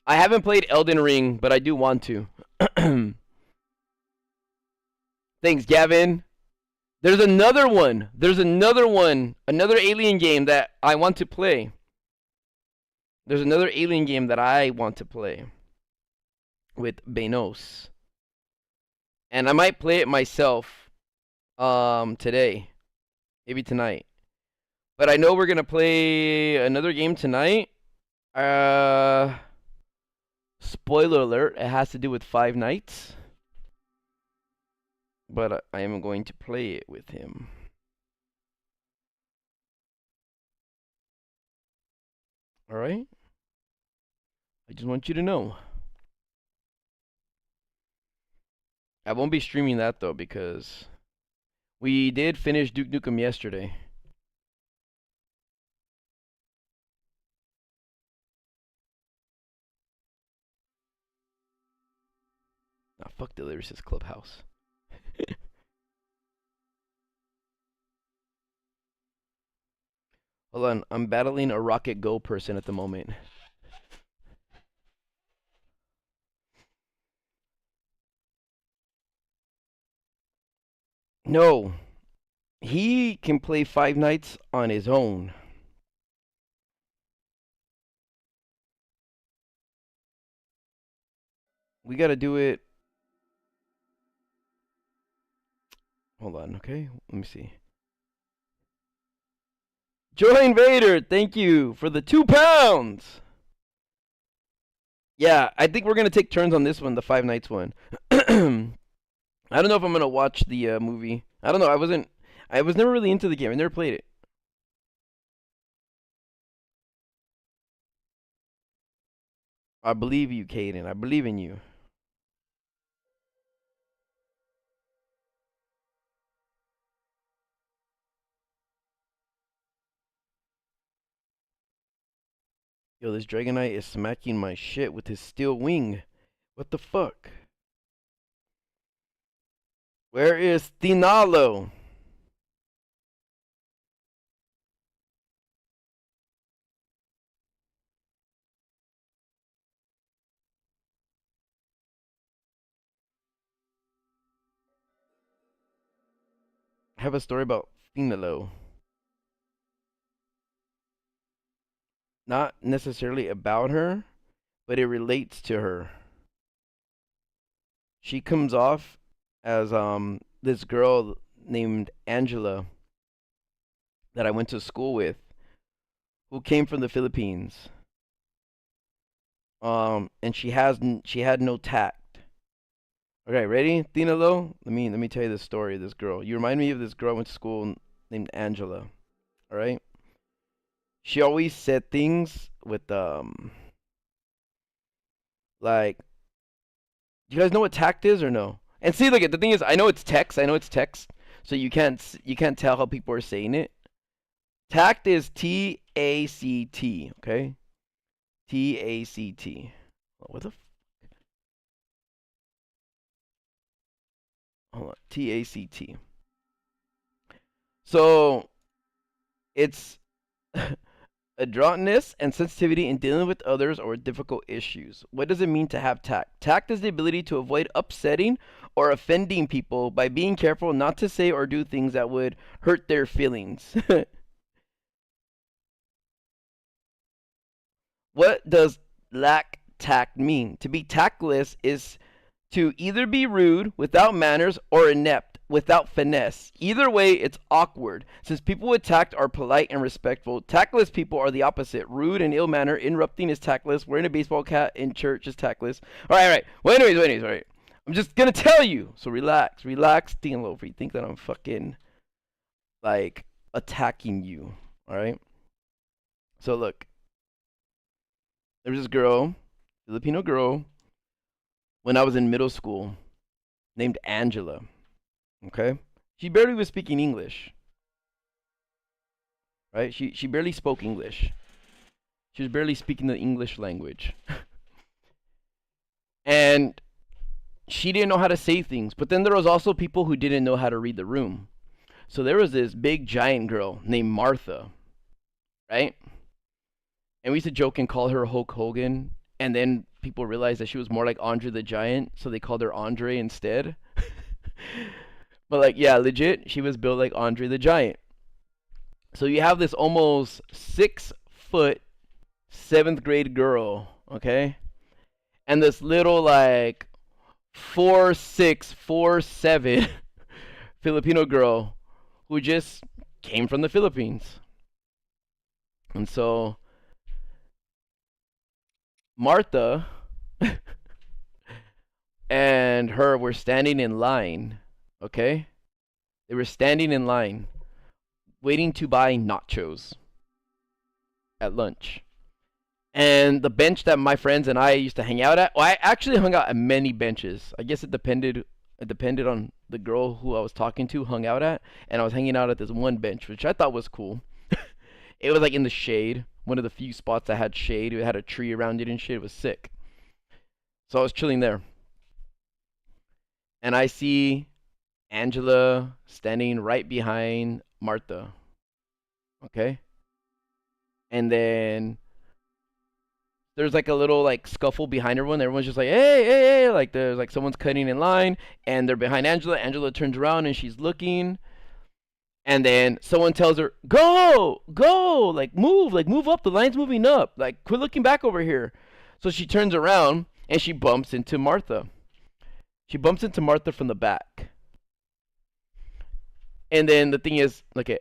I haven't played Elden Ring, but I do want to. Thanks, Gavin. There's another one. There's another one. Another alien game that I want to play. There's another alien game that I want to play with Benos. And I might play it myself today. Maybe tonight. But I know we're going to play another game tonight. Spoiler alert, it has to do with Five Nights. But I am going to play it with him. Alright? I just want you to know. I won't be streaming that though because we did finish Duke Nukem yesterday. Nah, fuck Delirious Clubhouse. Hold on, I'm battling a Rocket Go person at the moment. No, he can play Five Nights on his own. We gotta do it. Hold on, okay? Let me see. Join Vader, thank you for the £2. Yeah, I think we're gonna take turns on this one, the Five Nights one. I don't know if I'm gonna watch the movie. I don't know. I was never really into the game. I never played it. I believe you, Caden. I believe in you. Yo, this Dragonite is smacking my shit with his steel wing. What the fuck? Where is Thinalo? I have a story about Thinalo. Not necessarily about her, but it relates to her. She comes off as this girl named Angela that I went to school with, who came from the Philippines. And she had no tact. Okay, ready, Thinalo? Let me tell you the story of this girl. You remind me of this girl I went to school named Angela. All right. She always said things with like, do you guys know what tact is or no? And see, look, the thing is, I know it's text. I know it's text, so you can't tell how people are saying it. Tact is T-A-C-T. Okay, T-A-C-T. What the? Hold on, T-A-C-T. So it's adroitness and sensitivity in dealing with others or difficult issues. What does it mean to have tact? Tact is the ability to avoid upsetting or offending people by being careful not to say or do things that would hurt their feelings. What does lack tact mean? To be tactless is to either be rude, without manners, or inept, without finesse. Either way, it's awkward. Since people with tact are polite and respectful, tactless people are the opposite. Rude and ill mannered. Interrupting is tactless. Wearing a baseball cap in church is tactless. All right. Well, anyways, all right. I'm just gonna tell you. So relax. Think a little bit. You think that I'm fucking like attacking you. All right. So look, there was this girl, Filipino girl, when I was in middle school, named Angela. Okay? She barely was speaking English. Right? She barely spoke English. She was barely speaking the English language. And she didn't know how to say things. But then there was also people who didn't know how to read the room. So there was this big giant girl named Martha. Right? And we used to joke and call her Hulk Hogan. And then people realized that she was more like Andre the Giant, so they called her Andre instead. But like, yeah, legit, she was built like Andre the Giant. So you have this almost 6 foot 7th grade girl, okay? And this little like 4'6", 4'7" Filipino girl who just came from the Philippines. And so Martha and her were standing in line, okay? They were standing in line waiting to buy nachos at lunch. And the bench that my friends and I used to hang out at, well, I actually hung out at many benches. I guess it depended on the girl who I was talking to hung out at, and I was hanging out at this one bench, which I thought was cool. It was like in the shade, one of the few spots that had shade. It had a tree around it and shit. It was sick. So I was chilling there. And I see Angela standing right behind Martha. Okay? And then there's like a little like scuffle behind everyone. Everyone's just like, hey, like there's like someone's cutting in line, and they're behind Angela. Angela turns around and she's looking. And then someone tells her, go, like move up. The line's moving up. Like, quit looking back over here. So she turns around and she bumps into Martha. She bumps into Martha from the back. And then the thing is, okay,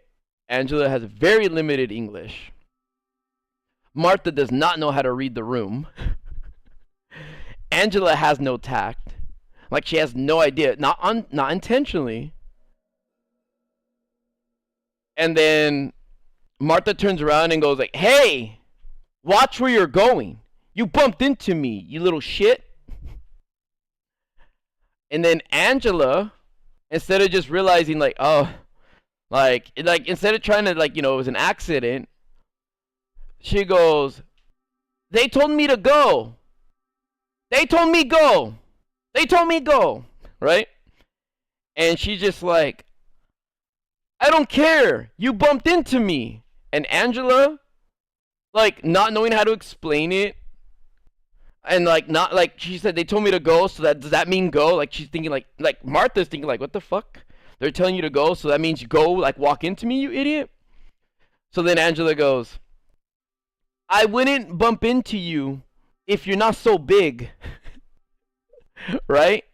Angela has very limited English. Martha does not know how to read the room. Angela has no tact. Like, she has no idea. Not intentionally. And then Martha turns around and goes like, hey, watch where you're going. You bumped into me, you little shit. And then Angela, instead of just realizing like, oh, like instead of trying to like, it was an accident, she goes, they told me to go. They told me go. They told me go. Right? And she's just like, I don't care. You bumped into me. And Angela, like, not knowing how to explain it, and like not like she said they told me to go, so that does that mean go? Like she's thinking like Martha's thinking like, what the fuck? They're telling you to go, so that means you go, like walk into me, you idiot. So then Angela goes, I wouldn't bump into you if you're not so big. Right?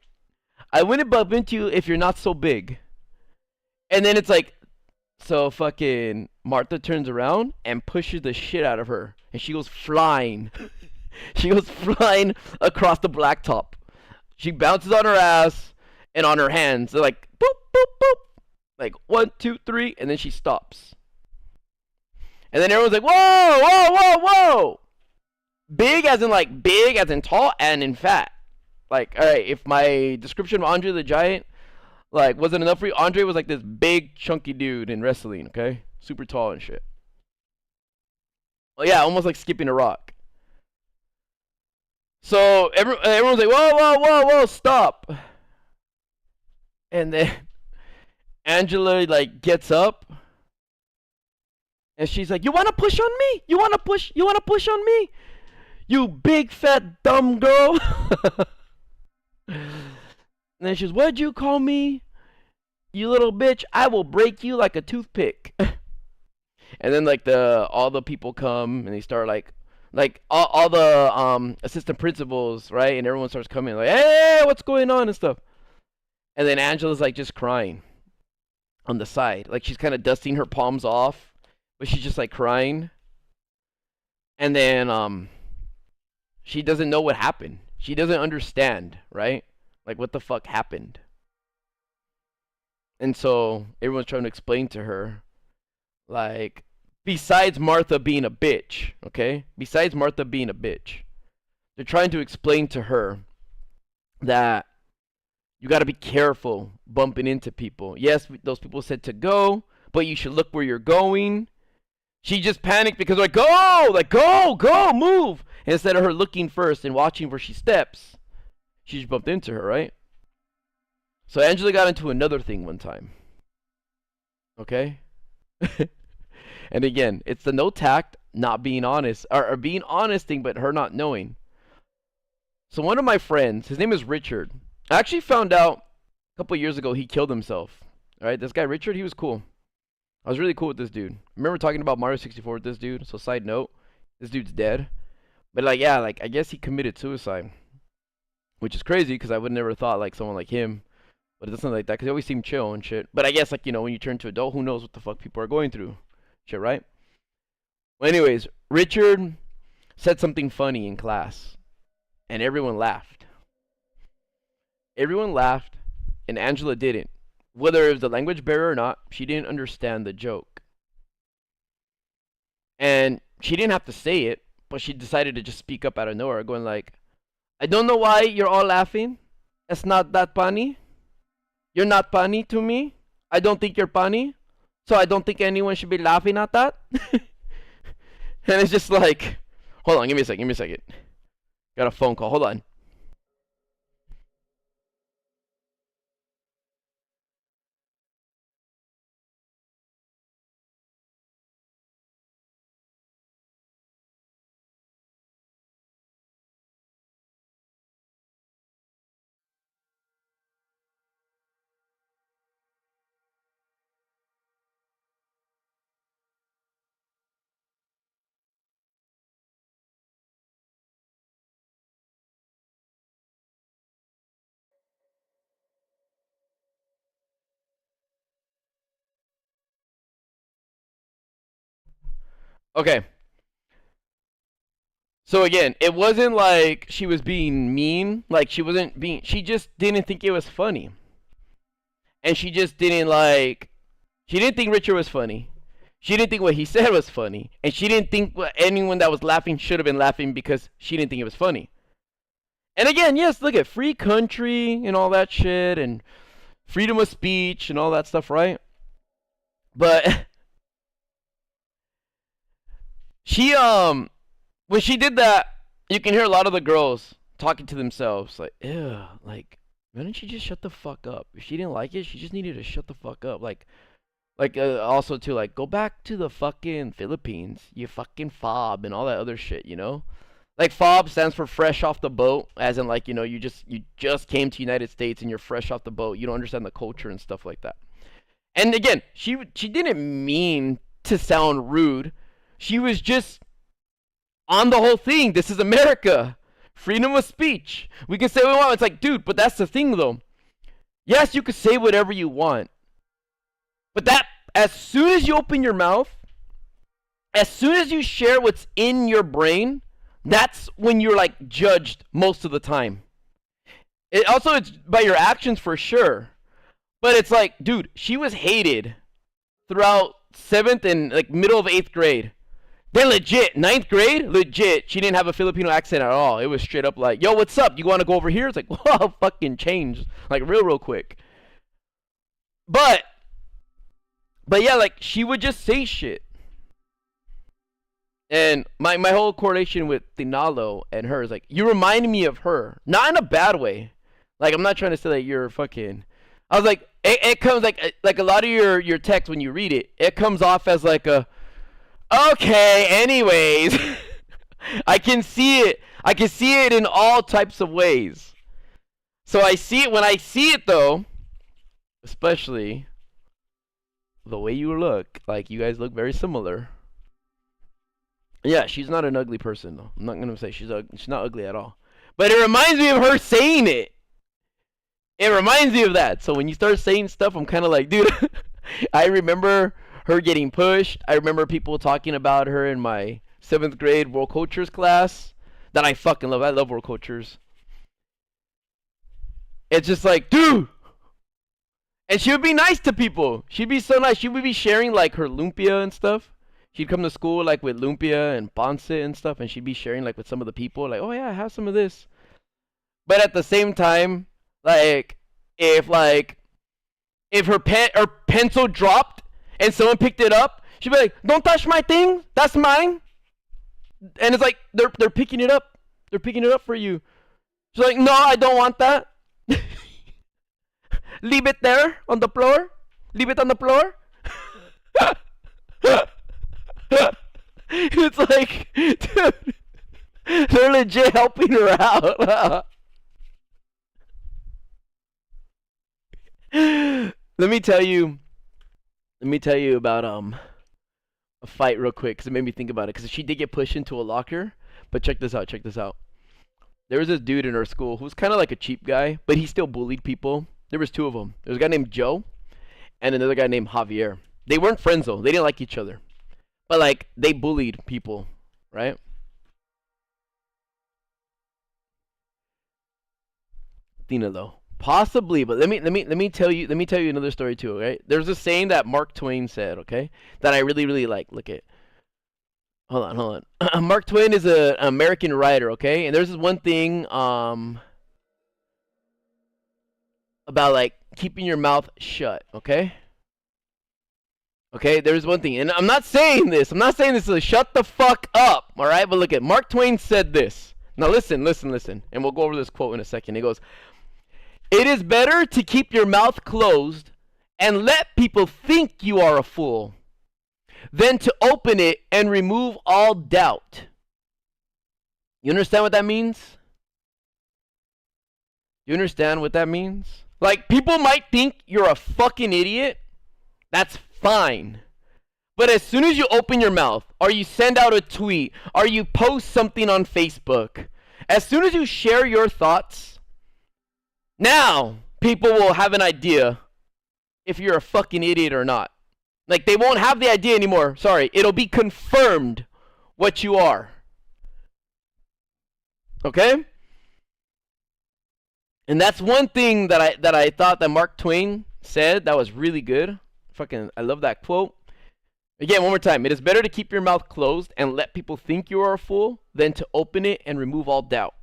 I wouldn't bump into you if you're not so big. And then it's like, so fucking Martha turns around and pushes the shit out of her. And she goes flying. She goes flying across the blacktop. She bounces on her ass and on her hands. They're like, boop, boop, boop. Like, 1, 2, 3. And then she stops. And then everyone's like, whoa, whoa, whoa, whoa. Big as in tall and in fat. Like, alright, if my description of Andre the Giant like wasn't enough for you, Andre was like this big chunky dude in wrestling, okay? Super tall and shit. Well, yeah, almost like skipping a rock. So everyone's like, whoa, whoa, whoa, whoa, stop. And then Angela like gets up and she's like, you wanna push on me? You wanna push on me? You big fat dumb girl. And then she's, what'd you call me? You little bitch, I will break you like a toothpick. And then like all the people come and they start like Like all the assistant principals, right? And everyone starts coming like, hey, what's going on and stuff. And then Angela's like just crying on the side, like she's kind of dusting her palms off, but she's just like crying. And then she doesn't know what happened. She doesn't understand, right? Like what the fuck happened. And so everyone's trying to explain to her, like, besides Martha being a bitch, okay? Besides Martha being a bitch, they're trying to explain to her that you got to be careful bumping into people. Yes, those people said to go, but you should look where you're going. She just panicked because like, go, move. And instead of her looking first and watching where she steps, she just bumped into her, right? So Angela got into another thing one time. Okay? And again, it's the no tact, not being honest, or being honest thing, but her not knowing. So one of my friends, his name is Richard. I actually found out a couple years ago he killed himself. All right, this guy Richard, he was cool. I was really cool with this dude. I remember talking about Mario 64 with this dude. So side note, this dude's dead. But like, yeah, like I guess he committed suicide, which is crazy because I would never thought like someone like him. But it doesn't like that because he always seemed chill and shit. But I guess like, you know, when you turn to adult, who knows what the fuck people are going through. Shit, right? Well, anyways, Richard said something funny in class. And everyone laughed. Everyone laughed. And Angela didn't. Whether it was the language barrier or not, she didn't understand the joke. And she didn't have to say it, but she decided to just speak up out of nowhere, going like, I don't know why you're all laughing. It's not that funny. You're not funny to me. I don't think you're funny. So I don't think anyone should be laughing at that. And it's just like, hold on, give me a second. Got a phone call, hold on. Okay. So again, it wasn't like she was being mean. Like she wasn't being. She just didn't think it was funny, and she just didn't like. She didn't think Richard was funny. She didn't think what he said was funny, and she didn't think anyone that was laughing should have been laughing because she didn't think it was funny. And again, yes, look at free country and all that shit, and freedom of speech and all that stuff, right? But she when she did that, you can hear a lot of the girls talking to themselves like, ew, like, why didn't she just shut the fuck up? If she didn't like it, she just needed to shut the fuck up. Like also to like go back to the fucking Philippines, you fucking fob and all that other shit, you know? Like fob stands for fresh off the boat, as in like, you know, you just came to United States and you're fresh off the boat. You don't understand the culture and stuff like that. And again, she didn't mean to sound rude. She was just on the whole thing. This is America. Freedom of speech. We can say what we want. It's like, dude, but that's the thing though. Yes, you can say whatever you want. But that, as soon as you open your mouth, as soon as you share what's in your brain, that's when you're like judged most of the time. It's by your actions for sure. But it's like, dude, she was hated throughout 7th and like middle of 8th grade. Then legit, 9th grade, legit, she didn't have a Filipino accent at all. It was straight up like, yo, what's up? You want to go over here? It's like, whoa, fucking changed. Like real quick. But yeah, like she would just say shit. And my whole correlation with Tinalo and her is like, you remind me of her. Not in a bad way. Like, I'm not trying to say that you're fucking... I was like, it comes like a lot of your text when you read it, it comes off as like a, okay, anyways. I can see it. I can see it in all types of ways. So I see it, when I see it though, especially the way you look, like you guys look very similar. Yeah, she's not an ugly person though. I'm not gonna say she's not ugly at all. But it reminds me of her saying it. It reminds me of that. So when you start saying stuff, I'm kind of like, dude. I remember her getting pushed. I remember people talking about her in my 7th grade world cultures class that I fucking love. I love world cultures. It's just like, dude. And she would be nice to people. She'd be so nice. She would be sharing like her lumpia and stuff. She'd come to school like with lumpia and ponce and stuff, and she'd be sharing like with some of the people, like, oh yeah, have some of this. But at the same time, like if her pen or pencil dropped and someone picked it up, she'd be like, don't touch my thing, that's mine. And it's like they're picking it up. They're picking it up for you. She's like, no, I don't want that. Leave it there on the floor. Leave it on the floor. It's like, dude, they're legit helping her out. Let me tell you about a fight real quick, because it made me think about it. Because she did get pushed into a locker. But check this out. There was this dude in our school who was kind of like a cheap guy, but he still bullied people. There was 2 of them. There was a guy named Joe and another guy named Javier. They weren't friends though. They didn't like each other. But like they bullied people, right? Tina though. Possibly, but let me tell you another story too, okay? There's a saying that Mark Twain said, okay? That I really like. Look at. Hold on. Mark Twain is an American writer, okay? And there's this one thing about like keeping your mouth shut, okay? Okay, there's one thing, and I'm not saying this to shut the fuck up, all right? But look at Mark Twain said this. Now listen, and we'll go over this quote in a second. He goes, "It is better to keep your mouth closed and let people think you are a fool than to open it and remove all doubt." You understand what that means? You understand what that means? Like, people might think you're a fucking idiot. That's fine. But as soon as you open your mouth, or you send out a tweet, or you post something on Facebook, as soon as you share your thoughts, now people will have an idea if you're a fucking idiot or not. Like, they won't have the idea anymore. Sorry, it'll be confirmed what you are. Okay? And that's one thing that I thought that Mark Twain said that was really good. Fucking, I love that quote. Again, one more time. It is better to keep your mouth closed and let people think you are a fool than to open it and remove all doubt.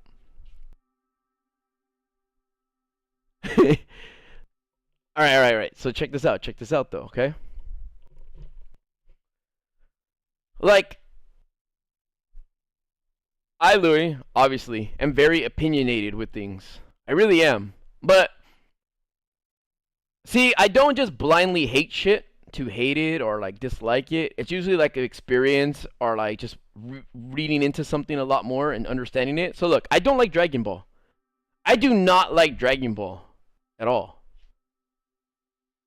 All right. So check this out though, okay? Like, I, Louis, obviously, am very opinionated with things. I really am. But, see, I don't just blindly hate shit to hate it or, like, dislike it. It's usually, like, an experience or, like, just reading into something a lot more and understanding it. So, look, I don't like Dragon Ball. I do not like Dragon Ball at all.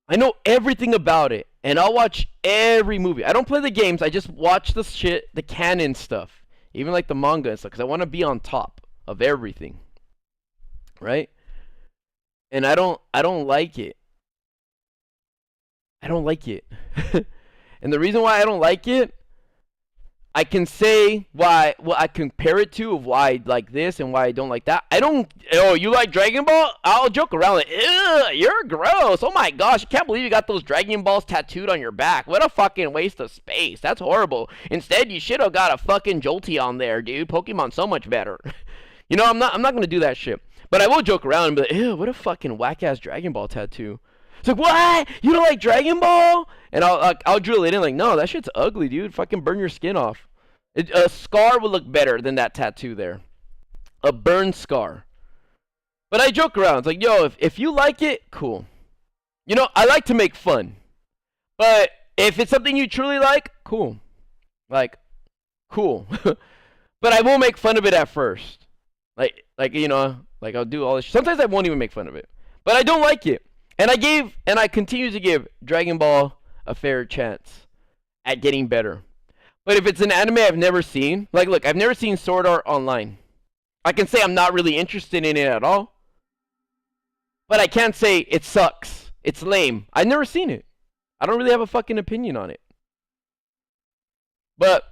I know everything about it, and I'll watch every movie. I don't play the games. I just watch the shit, the canon stuff. Even, like, the manga and stuff, because I want to be on top of everything. Right? And I don't like it. I don't like it. And the reason why I don't like it, I can say why, well, I compare it to of why I like this and why I don't like that. Oh, you like Dragon Ball? I'll joke around like, ew, you're gross. Oh my gosh, I can't believe you got those Dragon Balls tattooed on your back. What a fucking waste of space. That's horrible. Instead, you should have got a fucking Jolty on there, dude. Pokemon's so much better. You know, I'm not gonna do that shit. But I will joke around and be like, ew, what a fucking whack-ass Dragon Ball tattoo. It's like, what? You don't like Dragon Ball? And I'll drill it in like, no, that shit's ugly, dude. Fucking burn your skin off. A scar would look better than that tattoo there. A burn scar. But I joke around. It's like, yo, if you like it, cool. You know, I like to make fun. But if it's something you truly like, cool. Like, cool. But I will make fun of it at first. Like you know, like I'll do all this. Sometimes I won't even make fun of it. But I don't like it. And I continue to give Dragon Ball a fair chance at getting better. But if it's an anime I've never seen, like, look, I've never seen Sword Art Online. I can say I'm not really interested in it at all. But I can't say it sucks. It's lame. I've never seen it. I don't really have a fucking opinion on it. But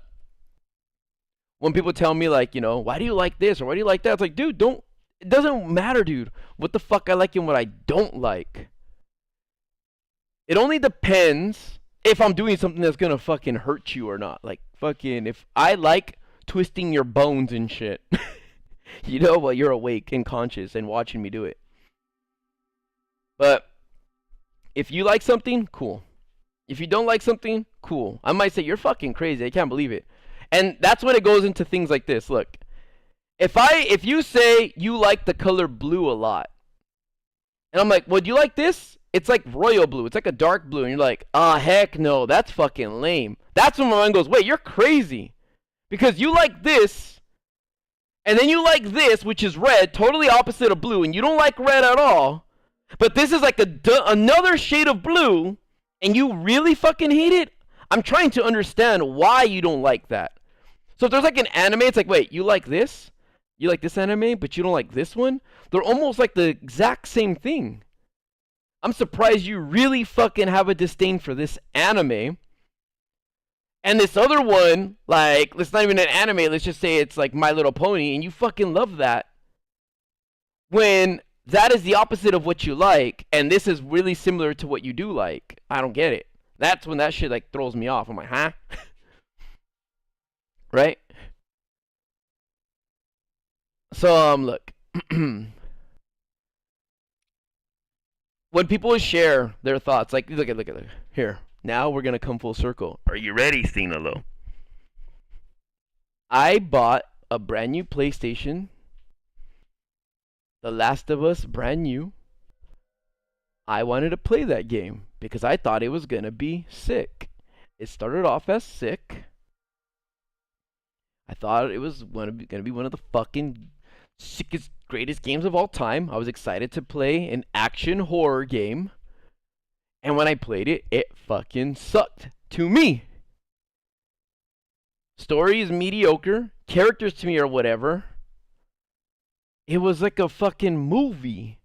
when people tell me, like, you know, why do you like this or why do you like that? It's like, dude, don't. It doesn't matter, dude, what the fuck I like and what I don't like. It only depends if I'm doing something that's gonna fucking hurt you or not. Like, fucking, if I like twisting your bones and shit, you know, while you're awake and conscious and watching me do it. But if you like something, cool. If you don't like something, cool. I might say, you're fucking crazy. I can't believe it. And that's when it goes into things like this. Look, if you say you like the color blue a lot, and I'm like, well, do you like this? It's like royal blue. It's like a dark blue. And you're like, ah, heck no. That's fucking lame. That's when my mind goes, wait, you're crazy. Because you like this, and then you like this, which is red, totally opposite of blue, and you don't like red at all. But this is like another shade of blue, and you really fucking hate it? I'm trying to understand why you don't like that. So if there's like an anime, it's like, wait, you like this? You like this anime, but you don't like this one? They're almost like the exact same thing. I'm surprised you really fucking have a disdain for this anime. And this other one, like, it's not even an anime, let's just say it's like My Little Pony, and you fucking love that. When that is the opposite of what you like, and this is really similar to what you do like. I don't get it. That's when that shit, like, throws me off. I'm like, huh? Right? So, look. When people share their thoughts, like, look at. Here. Now we're going to come full circle. Are you ready, Sinalo? I bought a brand new PlayStation. The Last of Us, brand new. I wanted to play that game because I thought it was going to be sick. It started off as sick. I thought it was going to be one of the fucking sickest, greatest games of all time. I was excited to play an action horror game. And when I played it, it fucking sucked to me. Story is mediocre. Characters to me are whatever. It was like a fucking movie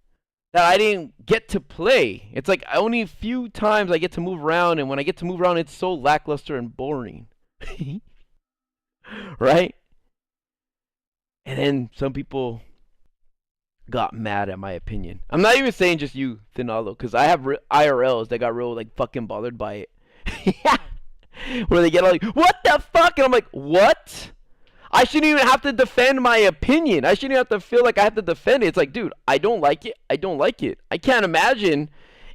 that I didn't get to play. It's like only a few times I get to move around, and when I get to move around, it's so lackluster and boring. Right? And then some people got mad at my opinion. I'm not even saying just you, Thinalo, because I have IRLs that got real, like, fucking bothered by it. Yeah. Where they get all like, what the fuck? And I'm like, what? I shouldn't even have to defend my opinion. I shouldn't have to feel like I have to defend it. It's like, dude, I don't like it. I don't like it. I can't imagine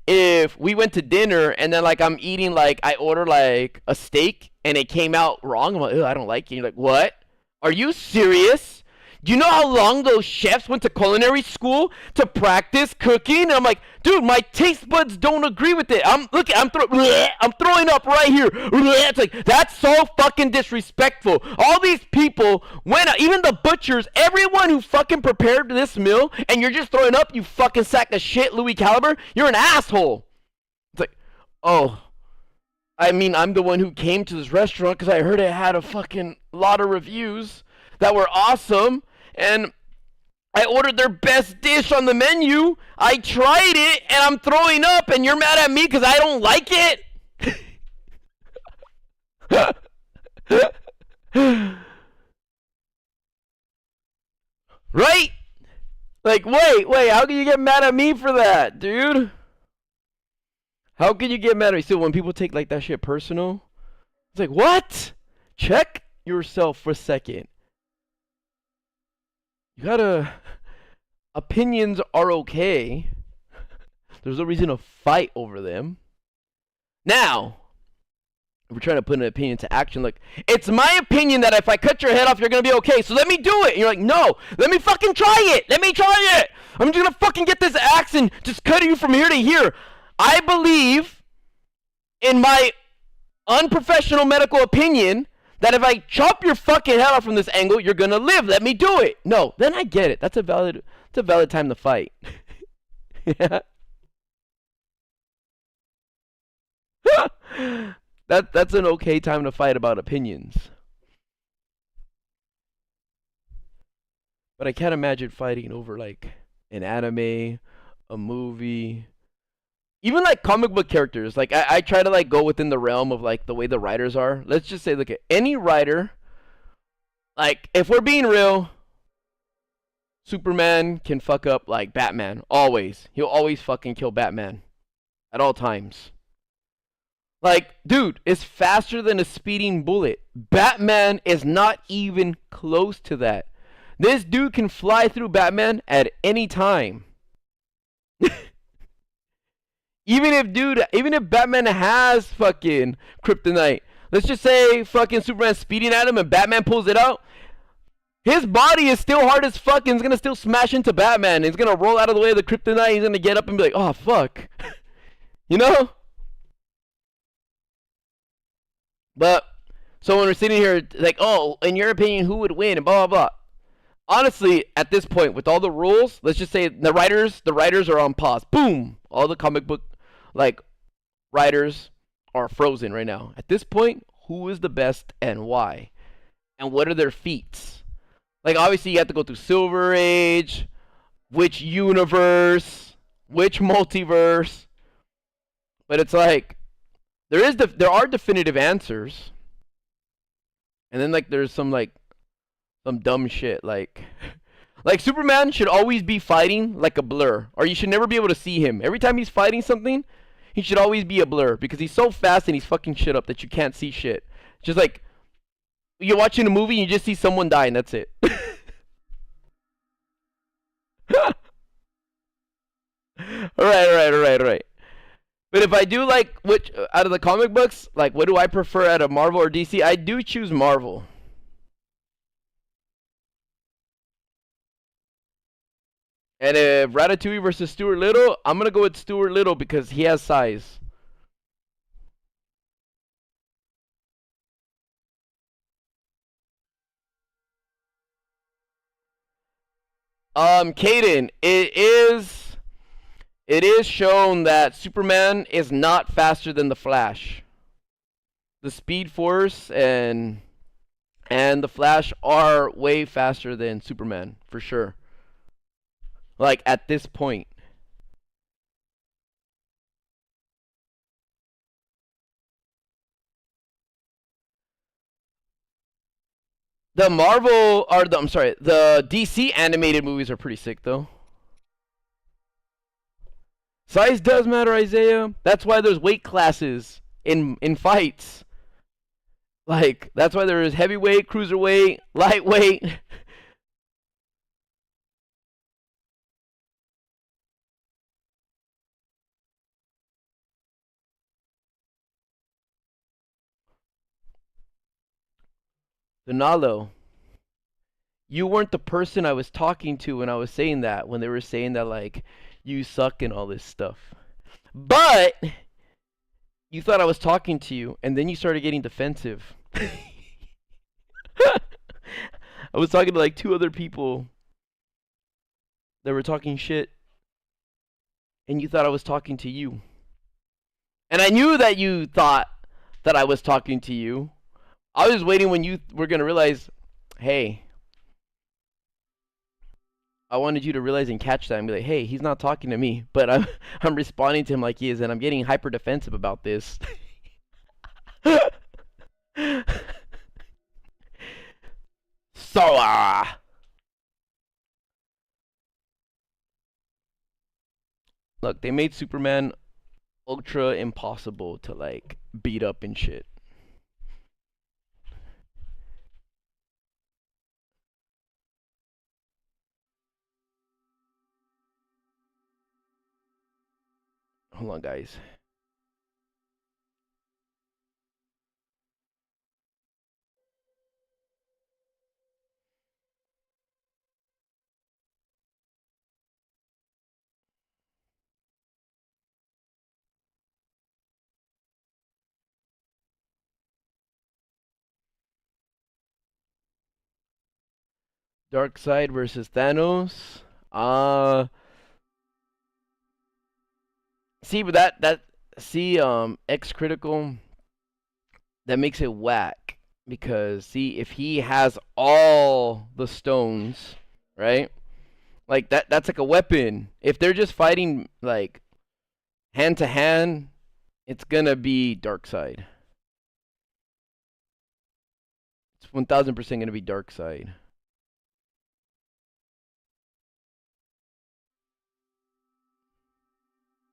if we went to dinner and then, like, I'm eating, like, I order, like, a steak and it came out wrong. I'm like, I don't like it. You're like, what? Are you serious? Do you know how long those chefs went to culinary school to practice cooking? And I'm like, dude, my taste buds don't agree with it. I'm throwing up right here. It's like, that's so fucking disrespectful. All these people went out, even the butchers, everyone who fucking prepared this meal, and you're just throwing up, you fucking sack of shit, Louis Caliber. You're an asshole. It's like, oh, I mean, I'm the one who came to this restaurant because I heard it had a fucking lot of reviews that were awesome. And I ordered their best dish on the menu. I tried it, and I'm throwing up, and you're mad at me because I don't like it? Right? Like, wait, how can you get mad at me for that, dude? How can you get mad at me? So when people take, like, that shit personal, it's like, what? Check yourself for a second. You gotta, opinions are okay. There's no reason to fight over them. Now, if we're trying to put an opinion into action, like, it's my opinion that if I cut your head off, you're gonna be okay, so let me do it. And you're like, no, let me fucking try it. Let me try it. I'm just gonna fucking get this axe and just cut you from here to here. I believe, in my unprofessional medical opinion, that if I chop your fucking head off from this angle, you're gonna live. Let me do it. No, then I get it. That's a valid time to fight. Yeah. That's an okay time to fight about opinions. But I can't imagine fighting over like an anime, a movie, even like comic book characters. Like I try to like go within the realm of like the way the writers are. Let's just say, look at any writer. Like if we're being real, Superman can fuck up like Batman. Always, he'll always fucking kill Batman at all times. Like, dude, it's faster than a speeding bullet. Batman is not even close to that. This dude can fly through Batman at any time. Even if Batman has fucking kryptonite, let's just say fucking Superman's speeding at him and Batman pulls it out. His body is still hard as fuck and he's gonna still smash into Batman. He's gonna roll out of the way of the kryptonite. He's gonna get up and be like, oh fuck. You know? But, so when we're sitting here, like, oh, in your opinion, who would win and blah, blah, blah. Honestly, at this point, with all the rules, let's just say the writers are on pause. Boom! All the comic book, like, writers are frozen right now. At this point, who is the best and why? And what are their feats? Like, obviously, you have to go through Silver Age, which universe, which multiverse. But it's like, there are definitive answers. And then, like, there's some dumb shit. Like Superman should always be fighting like a blur. Or you should never be able to see him. Every time he's fighting something, he should always be a blur. Because he's so fast and he's fucking shit up that you can't see shit. Just like, you're watching a movie and you just see someone die and that's it. Alright. But if I do like, which out of the comic books, like what do I prefer out of Marvel or DC? I do choose Marvel. And if Ratatouille versus Stuart Little, I'm gonna go with Stuart Little because he has size. Caden, it is shown that Superman is not faster than the Flash. The Speed Force and the Flash are way faster than Superman for sure. Like at this point. The DC animated movies are pretty sick though. Size does matter, Isaiah. That's why there's weight classes in fights. Like that's why there is heavyweight, cruiserweight, lightweight. Donalo, you weren't the person I was talking to when I was saying that. When they were saying that like you suck and all this stuff. But you thought I was talking to you, and then you started getting defensive. I was talking to like two other people that were talking shit, and you thought I was talking to you. And I knew that you thought that I was talking to you. I was waiting when you were going to realize, hey, I wanted you to realize and catch that and be like, hey, he's not talking to me, but I'm responding to him like he is, and I'm getting hyper defensive about this. So, look, they made Superman ultra impossible to like beat up and shit. Hold on, guys. Darkseid versus Thanos. See, but X Critical. that makes it whack. Because see, if he has all the stones, right? Like that's like a weapon. If they're just fighting like hand to hand, it's gonna be dark side. It's 1000% gonna be dark side.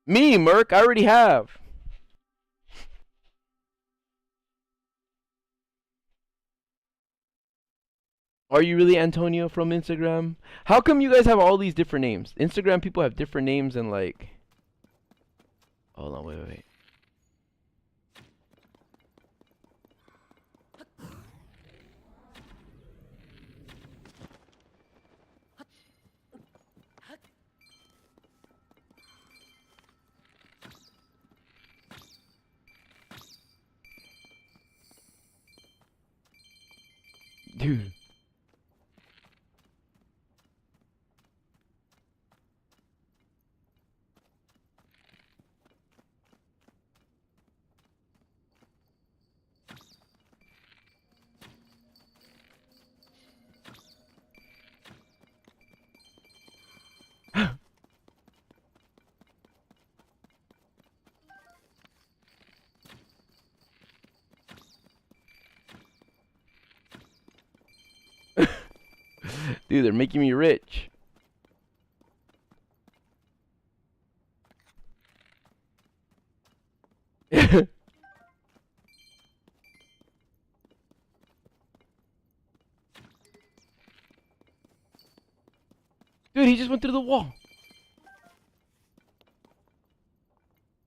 Me, Merc, I already have. Are you really Antonio from Instagram? How come you guys have all these different names? Instagram people have different names and like. Hold on, wait. Dude. Dude, they're making me rich. Dude, he just went through the wall.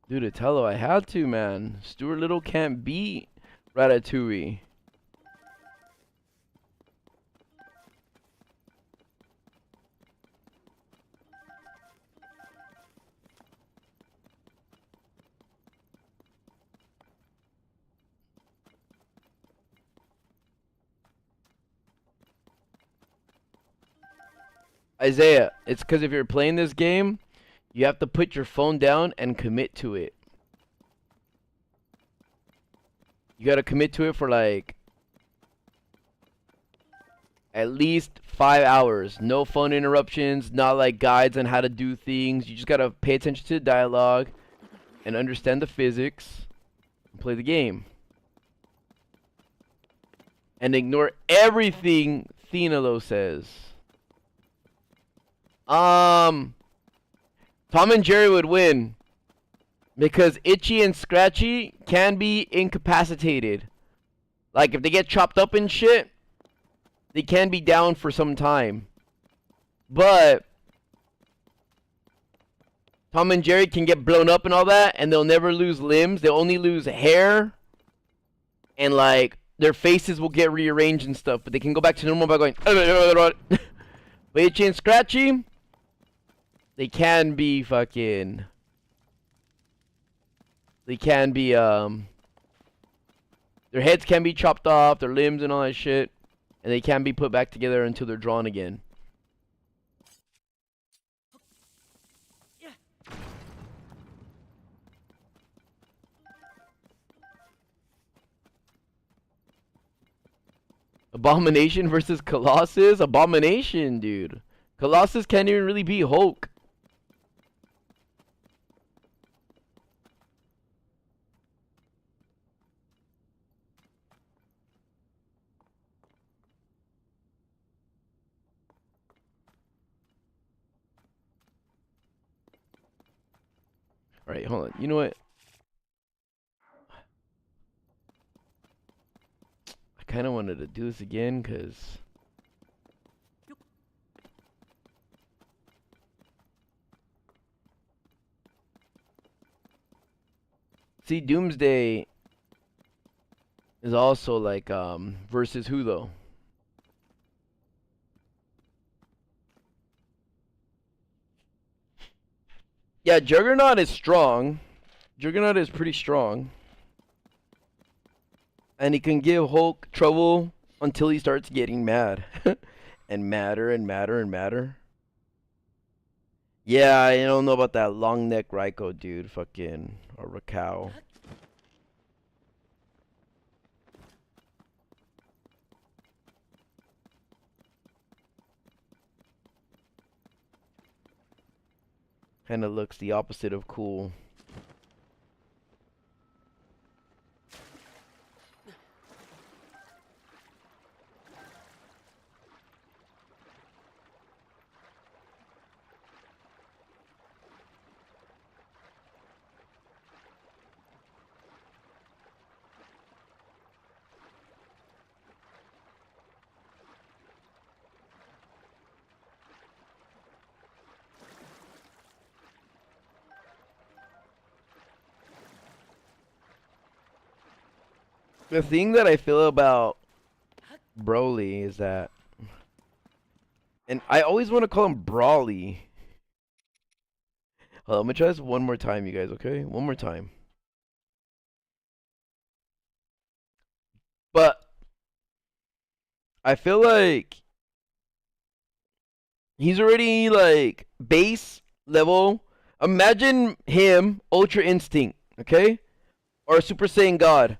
Dude, Atello, I had to, man. Stuart Little can't beat Ratatouille. Isaiah, it's because if you're playing this game, you have to put your phone down and commit to it. You gotta commit to it for like at least 5 hours. No phone interruptions, not like guides on how to do things. You just gotta pay attention to the dialogue and understand the physics and play the game. And ignore everything Thenalo says. Tom and Jerry would win because Itchy and Scratchy can be incapacitated. Like if they get chopped up and shit, they can be down for some time. But Tom and Jerry can get blown up and all that, and they'll never lose limbs. They'll only lose hair, and like their faces will get rearranged and stuff. But they can go back to normal by going. But Itchy and Scratchy, they can be fucking. They can be their heads can be chopped off, their limbs and all that shit, and they can be put back together until they're drawn again. Abomination versus Colossus? Abomination, dude. Colossus can't even really beat Hulk. Alright, hold on. You know what? I kind of wanted to do this again, because... See, Doomsday is also like, versus who, though? Yeah, Juggernaut is strong. Juggernaut is pretty strong. And he can give Hulk trouble until he starts getting mad. And madder and madder and madder. Yeah, I don't know about that long neck Raiko dude. Fucking. Or Rakao. Kind of looks the opposite of cool. The thing that I feel about Broly is that, and I always want to call him Brawly. Hold on, I'm gonna try this one more time, you guys, okay? One more time. But I feel like he's already like base level. Imagine him, Ultra Instinct, okay? Or Super Saiyan God.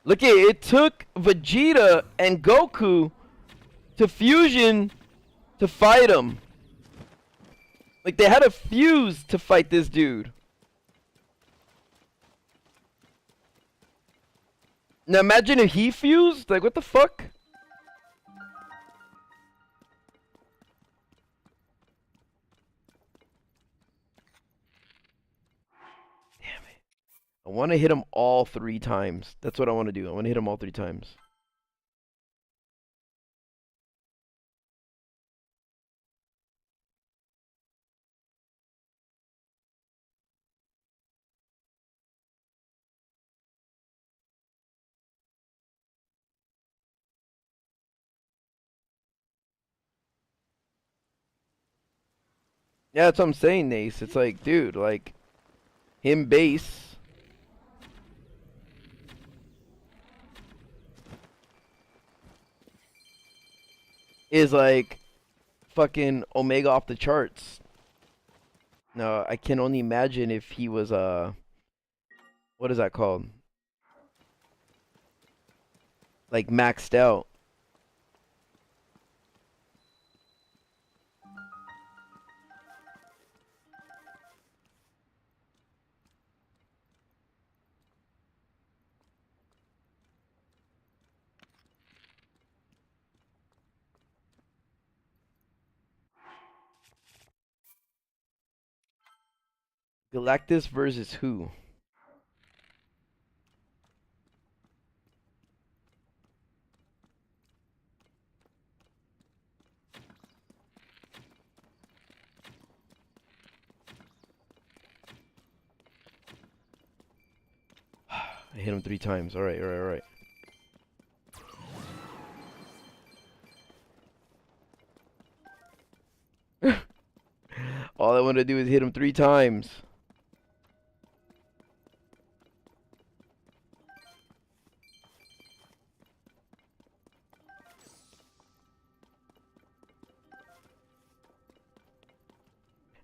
Look at it, it took Vegeta and Goku to fusion to fight him. Like they had to fuse to fight this dude. Now imagine if he fused. Like what the fuck? Damn it. I want to hit him all 3 times. That's what I want to do. I want to hit him all 3 times. Yeah, that's what I'm saying, Nace. It's like, dude, like, him base. Is like fucking Omega off the charts. No, I can only imagine if he was what is that called? Like maxed out. Galactus versus who? I hit him 3 times. All right, all right, all right. All I want to do is hit him 3 times.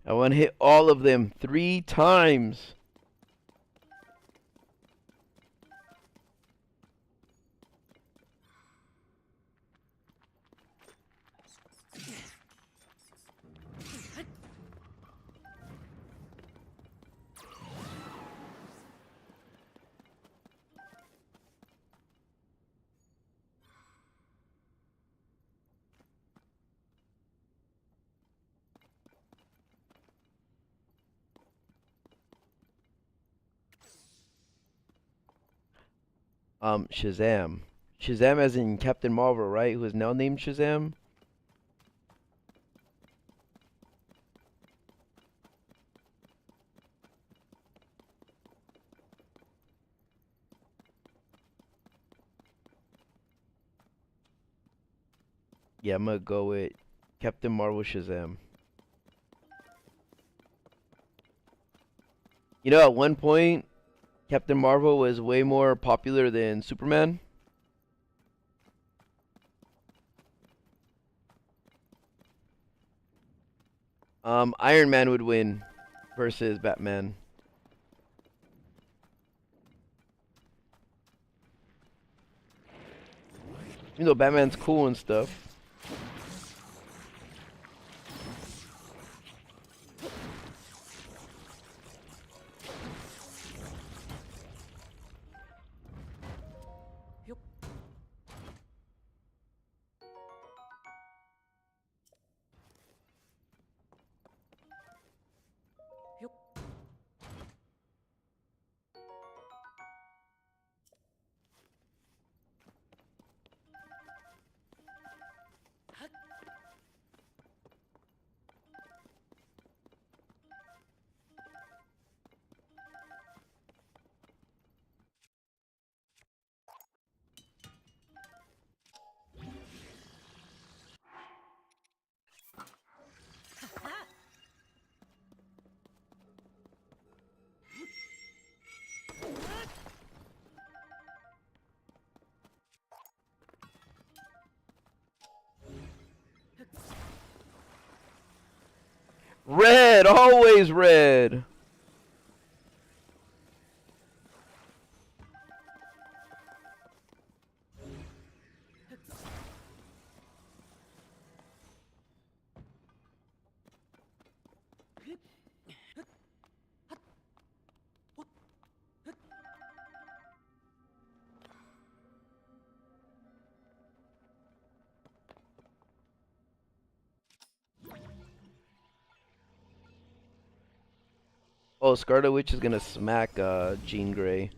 I want to hit all of them 3 times. Shazam. Shazam as in Captain Marvel, right? Who is now named Shazam? Yeah, I'm gonna go with Captain Marvel Shazam. You know, at one point, Captain Marvel was way more popular than Superman. Iron Man would win versus Batman. You know, Batman's cool and stuff. Red, always red. Oh, Scarlet Witch is gonna smack Jean Grey.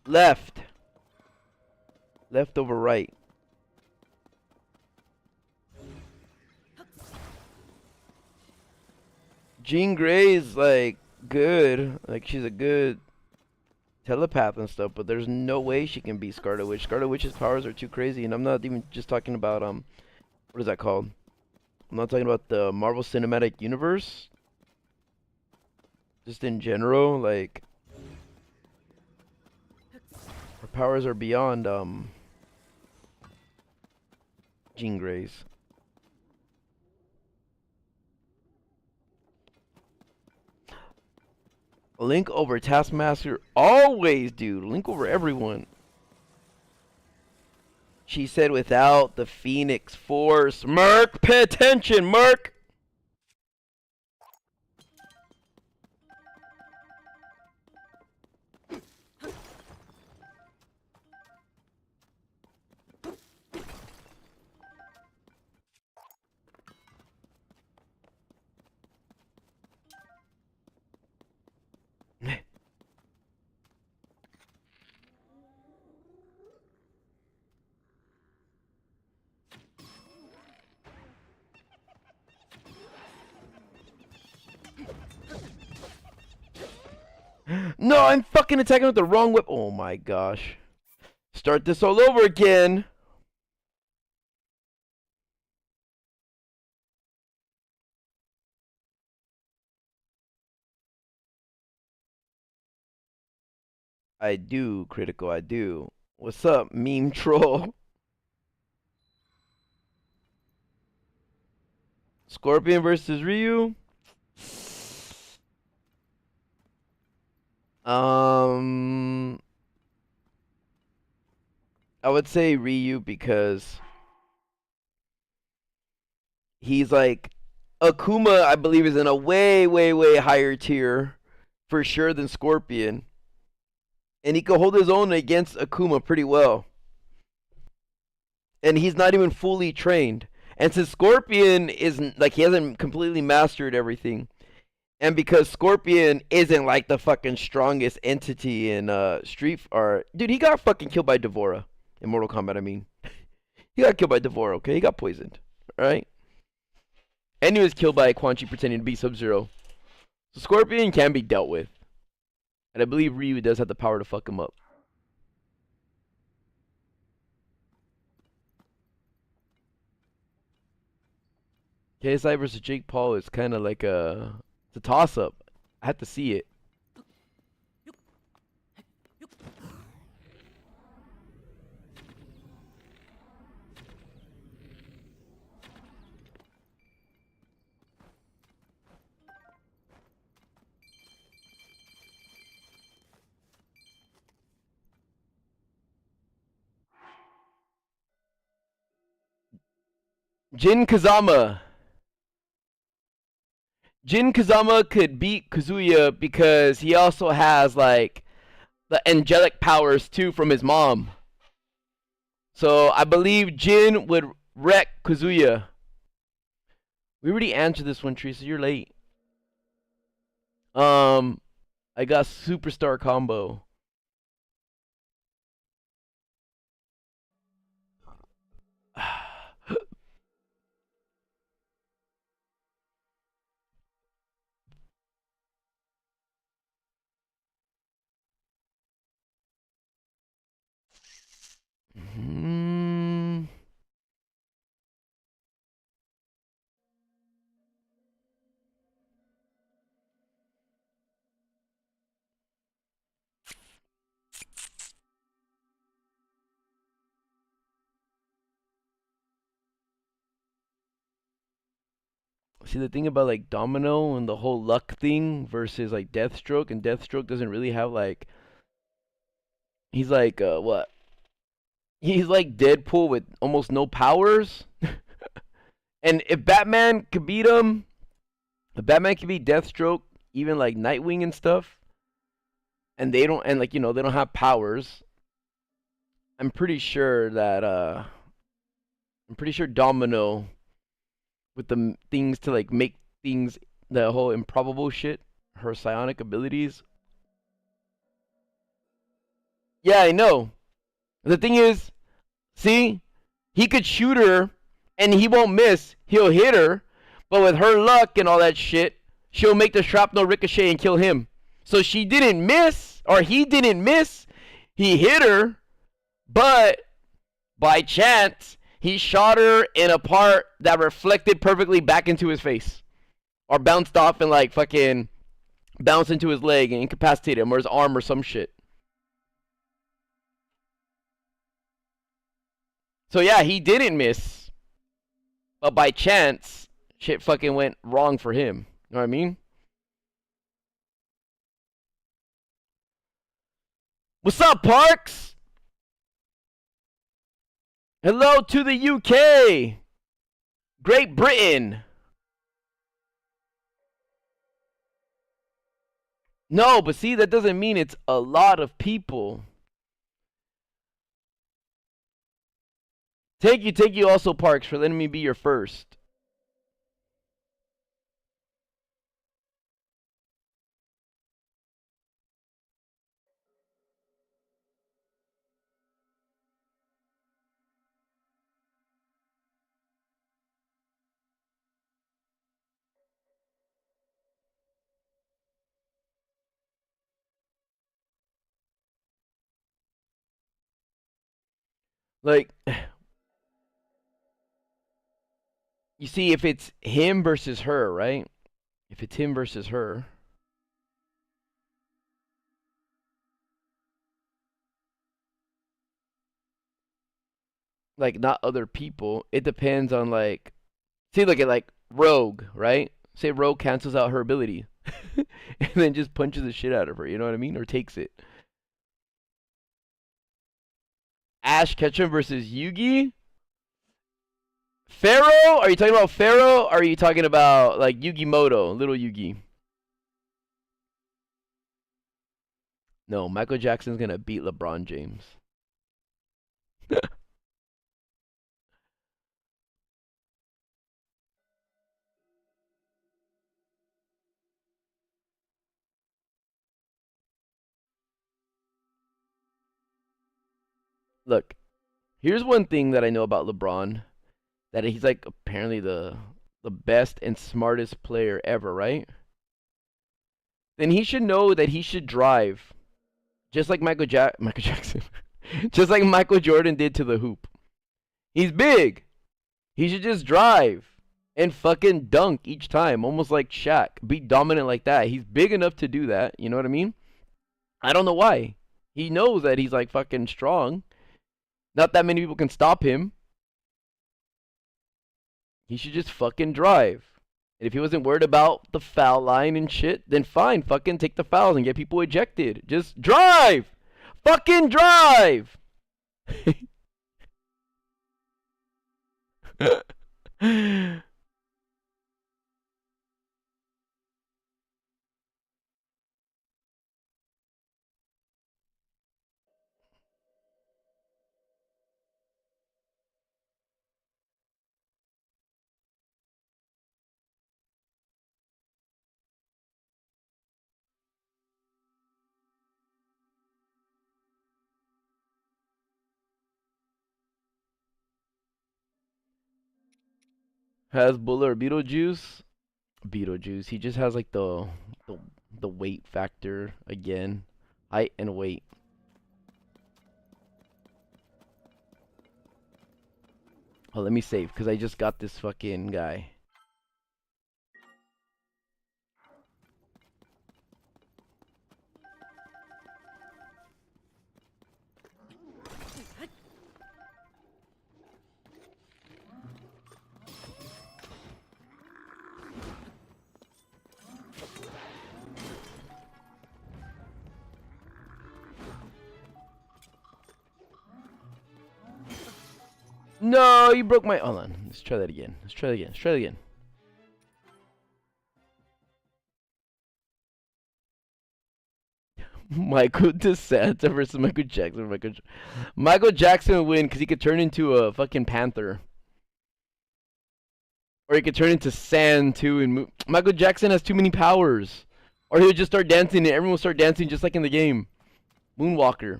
Left. Left over right. Jean Grey is like good. Like she's a good telepath and stuff, but there's no way she can beat Scarlet Witch. Scarlet Witch's powers are too crazy, and I'm not even just talking about what is that called? I'm not talking about the Marvel Cinematic Universe. Just in general, like her powers are beyond Jean Grey's. Link over Taskmaster, always, dude. Link over everyone. She said without the Phoenix Force. Merc, pay attention, Merc. No, I'm fucking attacking with the wrong whip. Oh my gosh. Start this all over again. I do, critical, I do. What's up, meme troll? Scorpion versus Ryu? Um, I would say Ryu because he's like Akuma, I believe, is in a way, way, way higher tier for sure than Scorpion, and he could hold his own against Akuma pretty well. And he's not even fully trained. And since Scorpion isn't like he hasn't completely mastered everything, and because Scorpion isn't like the fucking strongest entity in Street or dude, he got fucking killed by Devora in Mortal Kombat. I mean, he got killed by Devora. Okay, he got poisoned. All right, and he was killed by Quan Chi pretending to be Sub-Zero. So Scorpion can be dealt with, and I believe Ryu does have the power to fuck him up. KSI versus Jake Paul is kind of like it's a toss up. I have to see it. Jin Kazama. Jin Kazama could beat Kazuya because he also has like the angelic powers too from his mom. So I believe Jin would wreck Kazuya. We already answered this one, Teresa. You're late. I got superstar combo. Hmm. See, the thing about like Domino and the whole luck thing versus like Deathstroke, and Deathstroke doesn't really have like, he's like what? He's like Deadpool with almost no powers. And if Batman could beat him, if Batman could beat Deathstroke, even like Nightwing and stuff, and they don't, and like they don't have powers. I'm pretty sure that I'm pretty sure Domino with the things to like make things, the whole improbable shit, her psionic abilities. Yeah, I know. The thing is, see, he could shoot her and he won't miss. He'll hit her, but with her luck and all that shit, she'll make the shrapnel ricochet and kill him. So she didn't miss, or he didn't miss. He hit her, but by chance, he shot her in a part that reflected perfectly back into his face. Or bounced off and like fucking bounced into his leg and incapacitated him, or his arm or some shit. So yeah, he didn't miss. But by chance, shit fucking went wrong for him. You know what I mean? What's up, Parks? Hello to the UK. Great Britain. No, but see, that doesn't mean it's a lot of people. Thank you also, Parks, for letting me be your first. Like, you see, if it's him versus her, right? If it's him versus her. Like, not other people. It depends on, like, see, look at, like, Rogue, right? Say Rogue cancels out her ability. And then just punches the shit out of her, you know what I mean? Or takes it. Ash Ketchum versus Yugi? Pharaoh? Are you talking about Pharaoh? Or are you talking about, like, Yugi Moto, little Yugi? No, Michael Jackson's gonna beat LeBron James. Look, here's one thing that I know about LeBron. That he's, like, apparently the best and smartest player ever, right? Then he should know that he should drive. Just like Michael Jackson. Just like Michael Jordan did to the hoop. He's big. He should just drive and fucking dunk each time, almost like Shaq. Be dominant like that. He's big enough to do that. You know what I mean? I don't know why. He knows that he's like fucking strong. Not that many people can stop him. He should just fucking drive. And if he wasn't worried about the foul line and shit, then fine, fucking take the fouls and get people ejected. Just drive! Fucking drive! Hasbulla or Beetlejuice? Beetlejuice. He just has like the the weight factor again. Height and weight. Oh, let me save because I just got this fucking guy. No, you broke my. Hold on. Let's try that again. Let's try that again. Let's try that again. Michael DeSanta versus Michael Jackson. Michael Jackson would win because he could turn into a fucking panther. Or he could turn into sand too and move. Michael Jackson has too many powers. Or he would just start dancing and everyone would start dancing just like in the game. Moonwalker.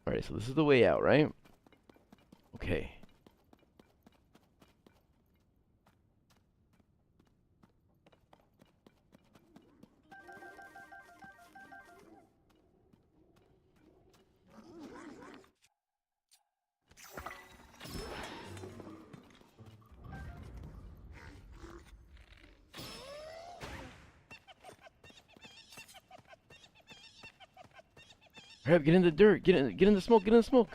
Alright, so this is the way out, right? Okay. Hurry up, get in the dirt. Get in the smoke. Get in the smoke.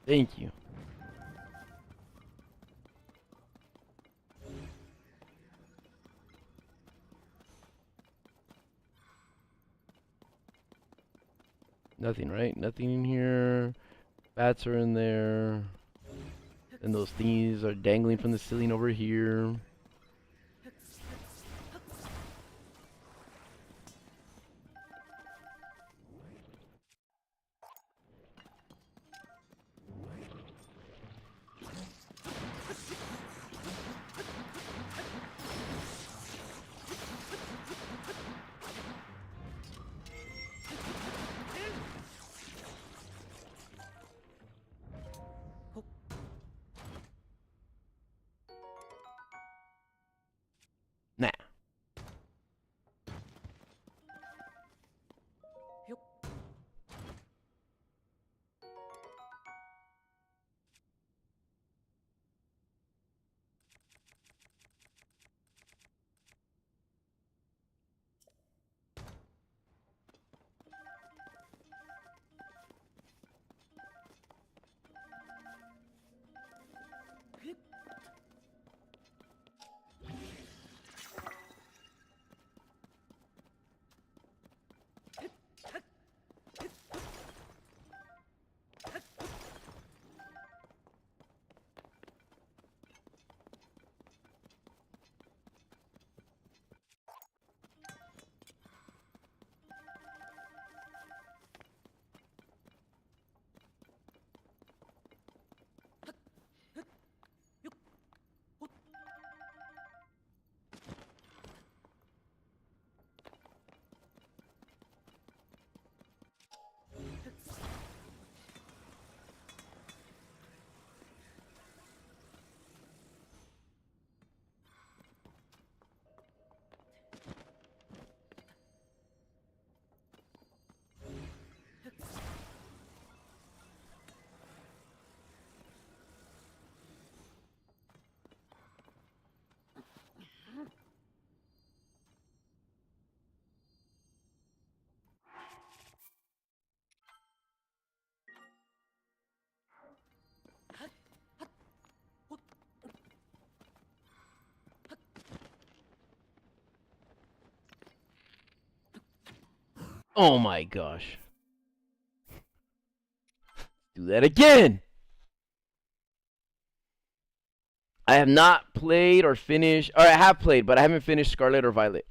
Thank you. Nothing, right? Nothing in here. Bats are in there. And those thingies are dangling from the ceiling over here. Oh my gosh. Do that again. I have not played or finished, or I have played, but I haven't finished Scarlet or Violet.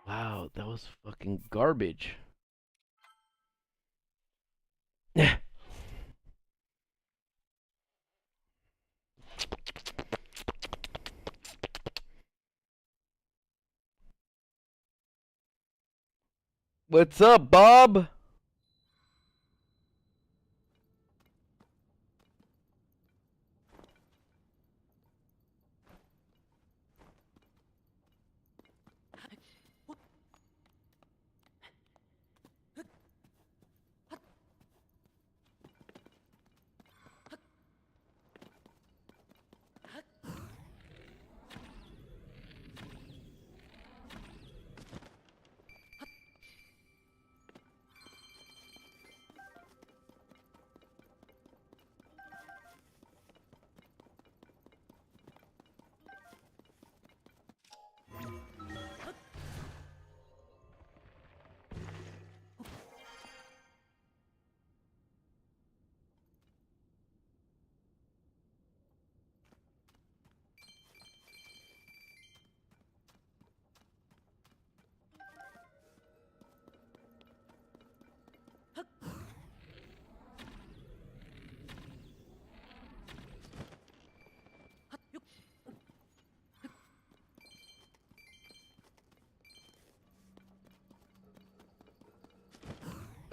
Wow, that was fucking garbage. What's up, Bob?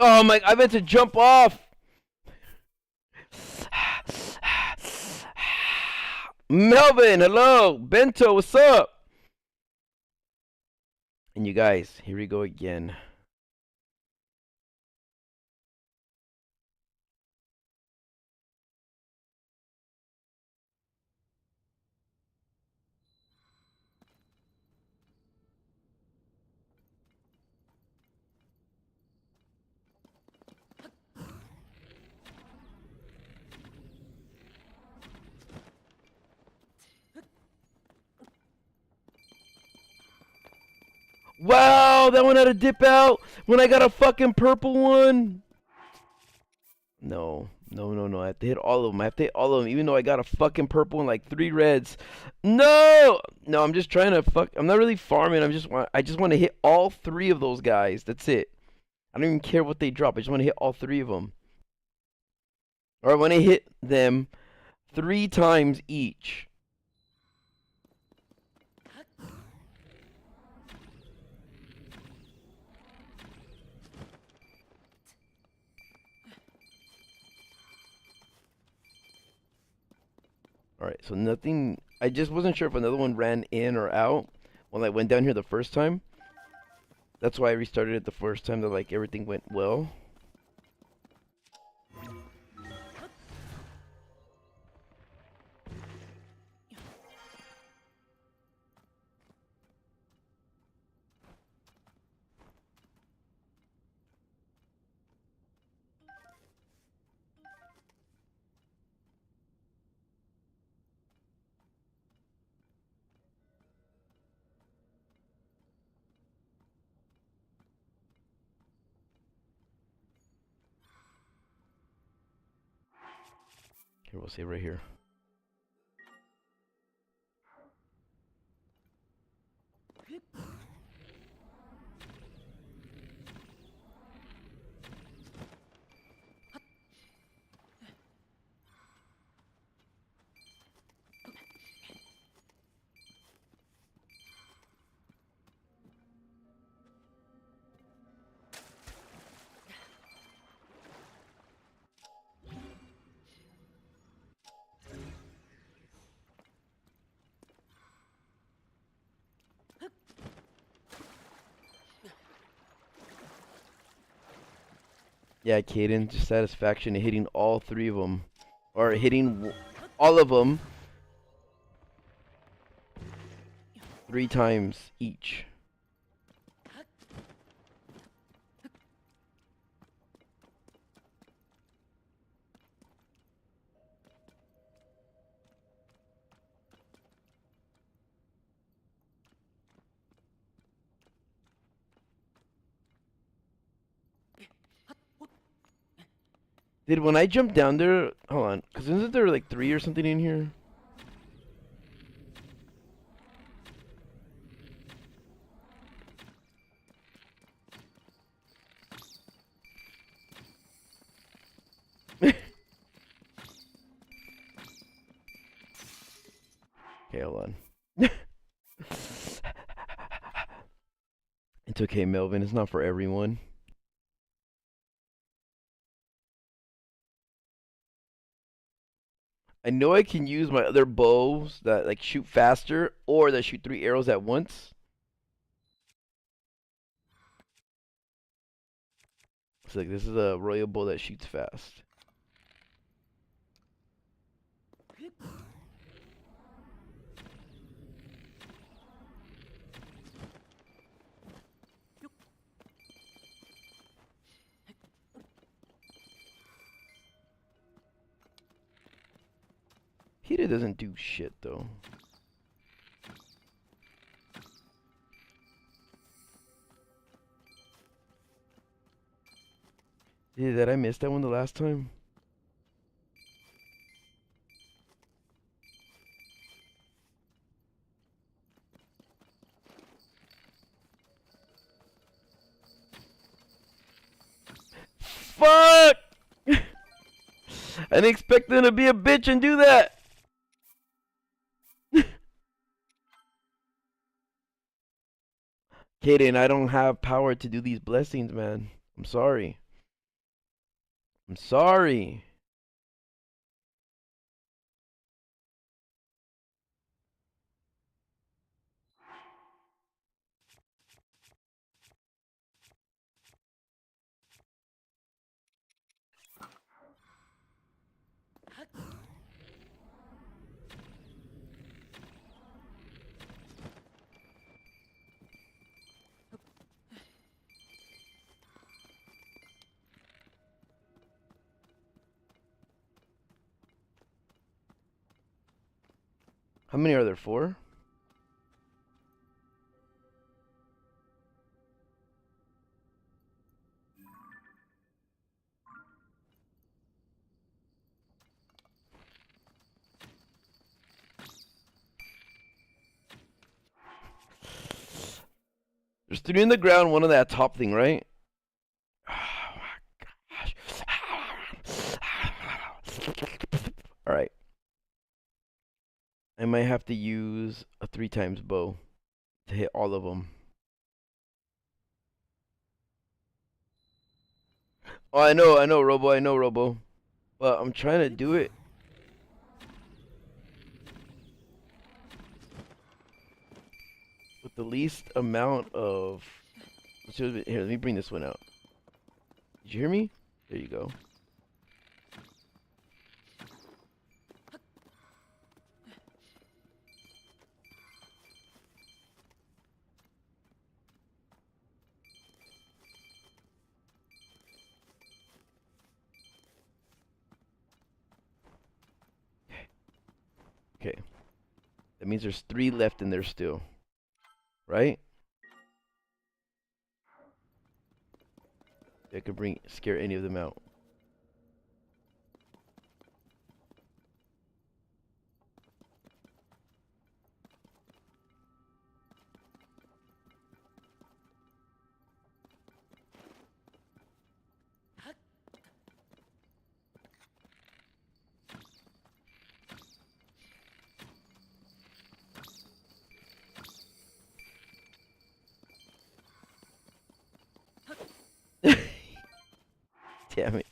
Oh my, I meant to jump off. Melvin, hello. Bento, what's up? And you guys, here we go again. Wow, that one had to dip out when I got a fucking purple one. No, no, no, no. I have to hit all of them. I have to hit all of them, even though I got a fucking purple and like 3 reds. No, no. I'm just trying to fuck. I'm not really farming. I just want to hit all 3 of those guys. That's it. I don't even care what they drop. I just want to hit all 3 of them. Or I want to hit them 3 times each. Alright, so nothing. I just wasn't sure if another one ran in or out when I went down here the first time. That's why I restarted it the first time, that like everything went well. Here, we'll save right here. Yeah, Caden, just satisfaction in hitting all 3 of them. Or hitting all of them. 3 times each. Did when I jump down there, hold on, because isn't there like 3 or something in here? Okay, hold on. It's okay, Melvin. It's not for everyone. I know I can use my other bows that like shoot faster or that shoot 3 arrows at once. So like this is a royal bow that shoots fast. Heater doesn't do shit though. Did I miss that one the last time? Fuck! I didn't expect them to be a bitch and do that. Kaden, I don't have power to do these blessings, man. I'm sorry. I'm sorry. How many are there? 4? There's 3 in the ground, one of that top thing, right? Oh my gosh. Alright. I might have to use a 3 times bow to hit all of them. Oh, I know, Robo, I know, Robo. But I'm trying to do it with the least amount of. Here, let me bring this one out. Did you hear me? There you go. Okay. That means there's 3 left in there still. Right? I could scare any of them out. Damn it.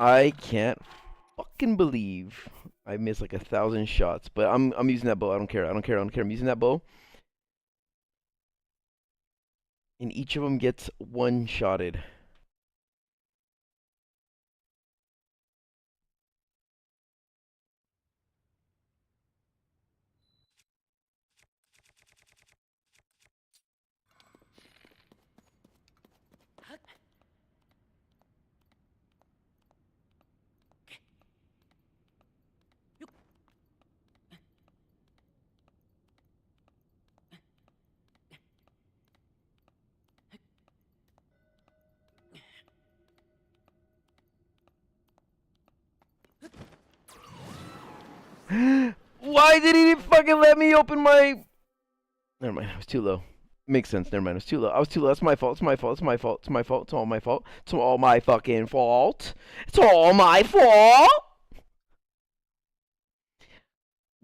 I can't fucking believe I missed like 1,000 shots, but I'm using that bow. I don't care. I don't care. I don't care. I'm using that bow, and each of them gets one shotted. Why did he fucking let me open my? Never mind. I was too low. Makes sense. Never mind. I was too low. I was too low. It's my fault. It's my fault. It's my fault. It's my fault. It's all my fault. It's all my fucking fault. It's all my fault.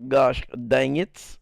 Gosh dang it.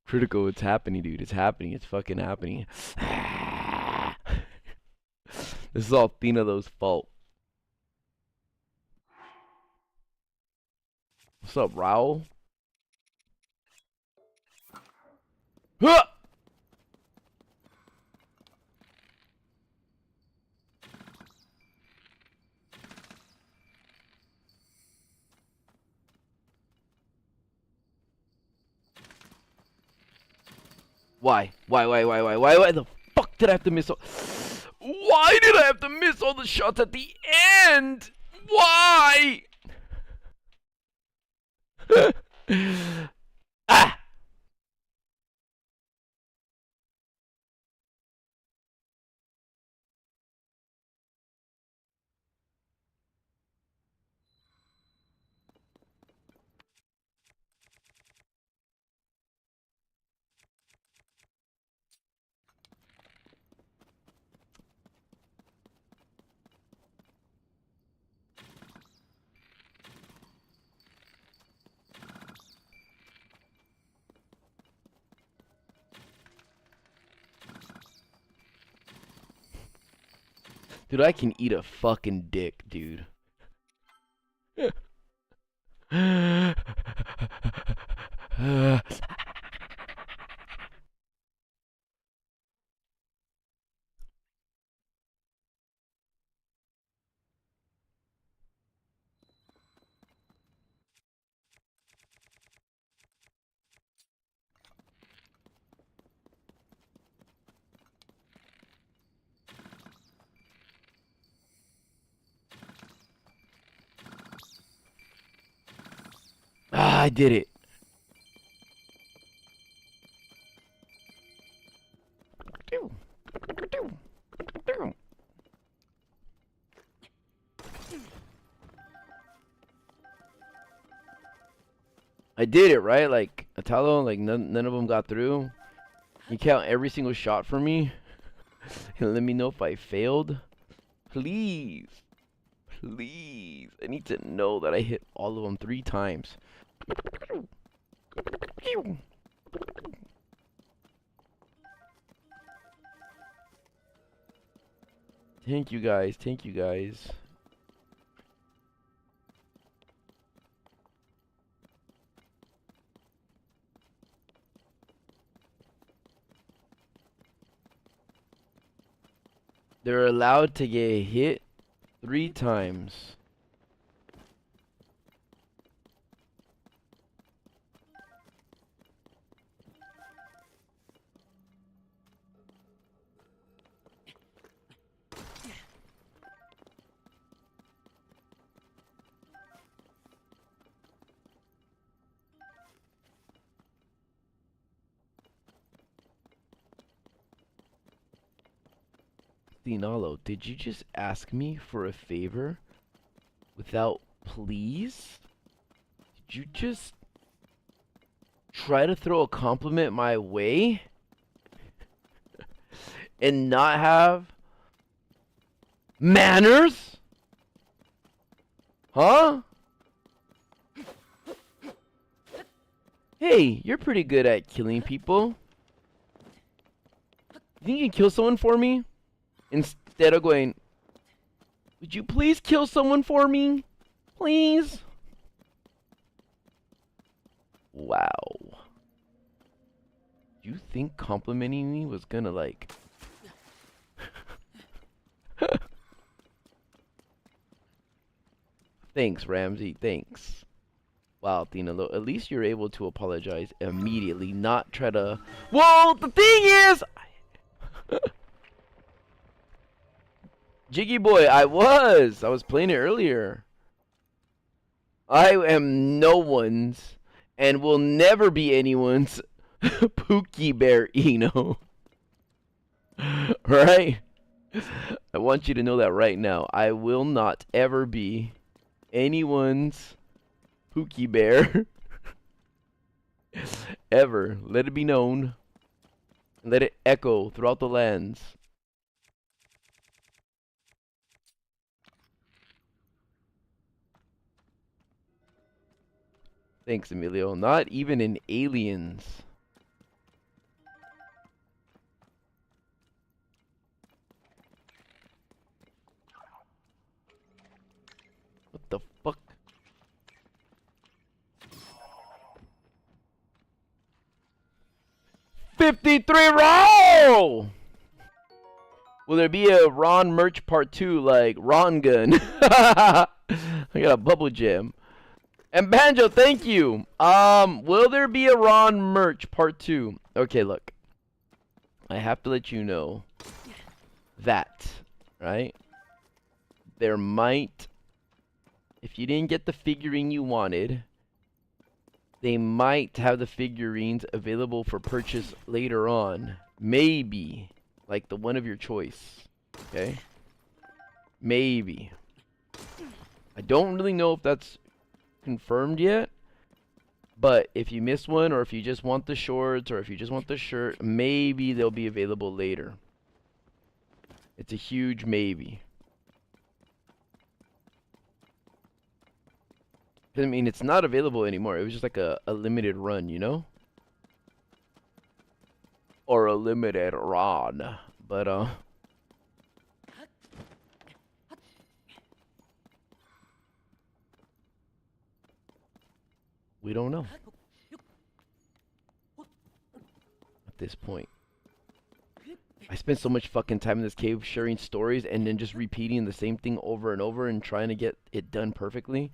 Critical, it's happening, dude. It's happening. It's fucking happening. This is all Thinalo's fault. What's up, Raul? Huh! Why? Why the fuck did I have to miss all... Why did I have to miss all the shots at the end? Why? Ah! Dude, I can eat a fucking dick, dude. Ah, I did it. I did it, right? Like, Atalo, like, none of them got through. You count every single shot for me? And let me know if I failed? Please. Please. I need to know that I hit all of them 3 times. Thank you guys. Thank you guys. They're allowed to get hit 3 times. Dinalo, did you just ask me for a favor without please? Did you just try to throw a compliment my way and not have manners? Huh? Hey, you're pretty good at killing people. You think you can kill someone for me? Instead of going, would you please kill someone for me? Please? Wow. You think complimenting me was gonna, like... Thanks, Ramsey. Thanks. Wow, Tina, at least you're able to apologize immediately, not try to... Well, the thing is... Jiggy boy, I was playing it earlier. I am no one's and will never be anyone's Pookie Bear Eno. Right? I want you to know that right now. I will not ever be anyone's Pookie Bear. Ever. Let it be known. Let it echo throughout the lands. Thanks, Emilio. Not even in Aliens. What the fuck? $53 roll! Will there be a Ron merch part 2 like Ron Gun? I got a bubble gem. And Banjo, thank you. Will there be a Ron merch part 2? Okay, look. I have to let you know that, right? There might, if you didn't get the figurine you wanted, they might have the figurines available for purchase later on. Maybe. Like the one of your choice. Okay? Maybe. I don't really know if that's confirmed yet. But if you miss one, or if you just want the shorts, or if you just want the shirt, maybe they'll be available later. It's a huge maybe. I mean, it's not available anymore. It was just like a limited run, you know? Or a limited run. But, we don't know. At this point. I spent so much fucking time in this cave sharing stories and then just repeating the same thing over and over and trying to get it done perfectly.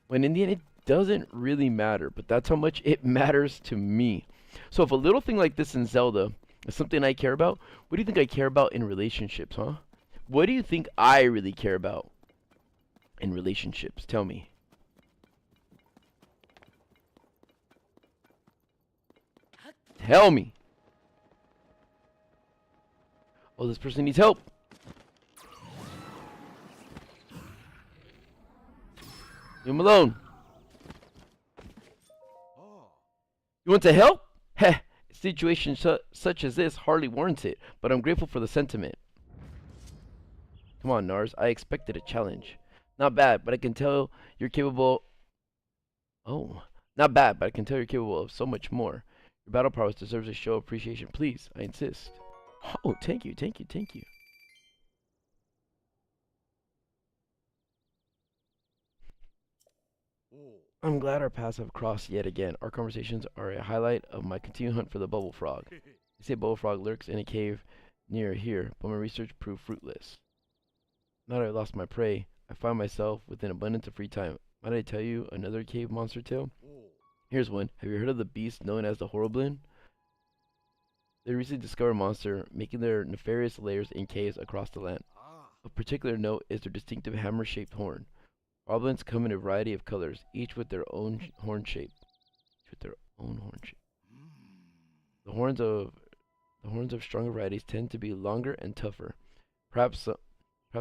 When in the end, it doesn't really matter, but that's how much it matters to me. So if a little thing like this in Zelda is something I care about, what do you think I care about in relationships, huh? What do you think I really care about in relationships? Tell me. Tell me. Oh, this person needs help. Leave him alone. You want to help? Heh, a situation such as this hardly warrants it, but I'm grateful for the sentiment. Come on, Nars. I expected a challenge. Not bad, but I can tell you're capable... Oh. Not bad, but I can tell you're capable of so much more. Your battle prowess deserves a show of appreciation. Please, I insist. Oh, thank you, thank you, thank you. I'm glad our paths have crossed yet again. Our conversations are a highlight of my continued hunt for the bubble frog. They say bubble frog lurks in a cave near here, but my research proved fruitless. Now that I lost my prey, I find myself with an abundance of free time. Might I tell you another cave monster tale? Here's one. Have you heard of the beast known as the Horriblin? They recently discovered a monster making their nefarious lairs in caves across the land. Of particular note is their distinctive hammer-shaped horn. Horriblins come in a variety of colors, each with their own horn shape. The horns of stronger varieties tend to be longer and tougher, Perhaps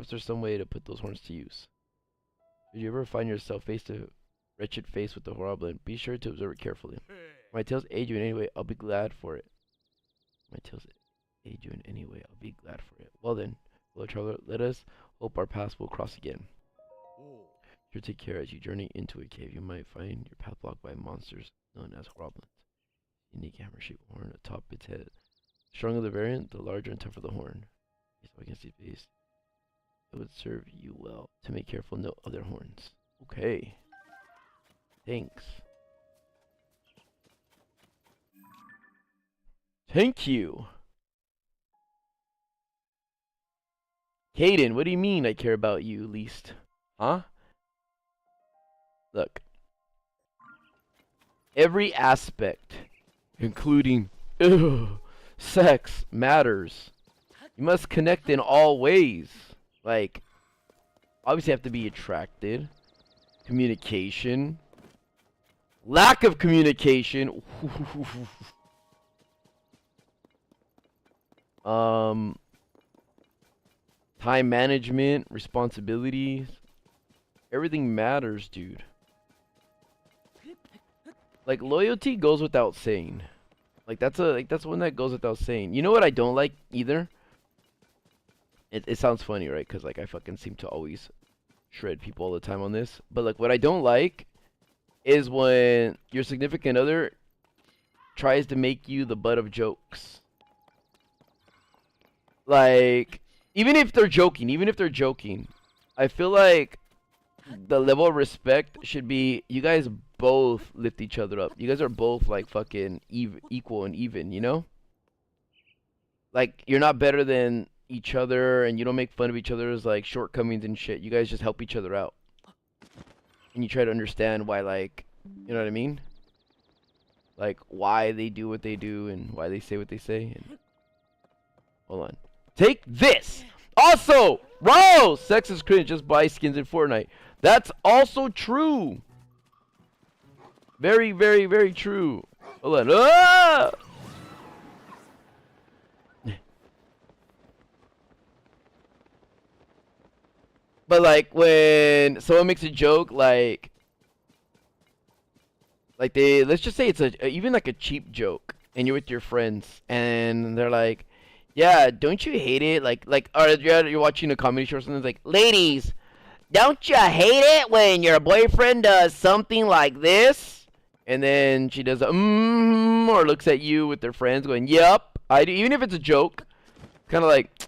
there's some way to put those horns to use. Did you ever find yourself face to wretched face with the horrible? Be sure to observe it carefully. If my tales aid you in any way, I'll be glad for it. My tales aid you in any way, I'll be glad for it. Well then, fellow traveler, let us hope our paths will cross again. Sure, take care as you journey into a cave. You might find your path blocked by monsters known as goblins. Unique hammer-shaped horn atop its head. The stronger the variant, the larger and tougher the horn. So I can see face. It would serve you well to make careful note of their horns. Okay. Thanks. Thank you. Caden, what do you mean I care about you least? Huh? Look. Every aspect, including sex, matters. You must connect in all ways. Like, obviously have to be attracted. Communication. Lack of communication. Time management, responsibilities. Everything matters, dude. Like, loyalty goes without saying. Like, that's one that goes without saying. You know what I don't like either? It sounds funny, right? Because, like, I fucking seem to always shred people all the time on this. But, like, what I don't like is when your significant other tries to make you the butt of jokes. Like, even if they're joking, I feel like the level of respect should be you guys both lift each other up. You guys are both like fucking equal and even, you know? Like, you're not better than each other and you don't make fun of each other's like shortcomings and shit. You guys just help each other out. And you try to understand why, like, you know what I mean? Like, why they do what they do and why they say what they say. And hold on. Take this! Also, bro, sex is cringe, just buy skins in Fortnite. That's also true. Very, very, very true. Hold on. Ah! But like when someone makes a joke, like they, let's just say it's even like a cheap joke, and you're with your friends, and they're like, yeah, don't you hate it? Like, or you're watching a comedy show or something. It's like, ladies, don't you hate it when your boyfriend does something like this? And then she does a or looks at you with their friends, going, "Yep, I do." Even if it's a joke, kind of like,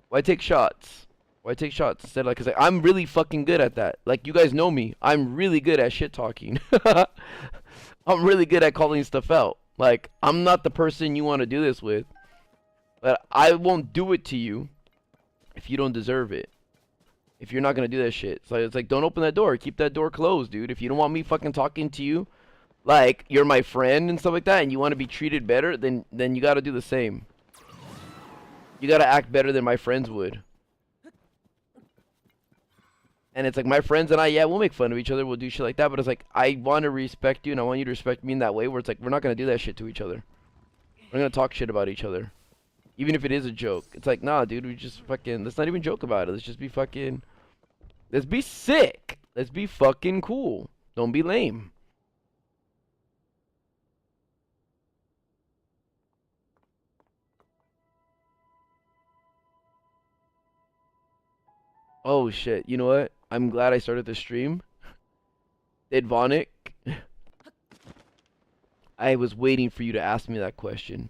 why take shots? Why take shots instead? Like, 'cause like, I'm really fucking good at that. Like, you guys know me. I'm really good at shit talking. I'm really good at calling stuff out. Like, I'm not the person you want to do this with. But I won't do it to you if you don't deserve it. If you're not gonna do that shit. So it's like, don't open that door. Keep that door closed, dude. If you don't want me fucking talking to you like you're my friend and stuff like that, and you want to be treated better, then you gotta do the same. You gotta act better than my friends would. And it's like, my friends and I, yeah, we'll make fun of each other. We'll do shit like that. But it's like, I want to respect you, and I want you to respect me in that way where it's like, we're not gonna do that shit to each other. We're gonna talk shit about each other. Even if it is a joke. It's like, nah, dude, we just fucking, let's not even joke about it. Let's just be fucking, let's be sick. Let's be fucking cool. Don't be lame. Oh, shit. You know what? I'm glad I started the stream. Idvonic. I was waiting for you to ask me that question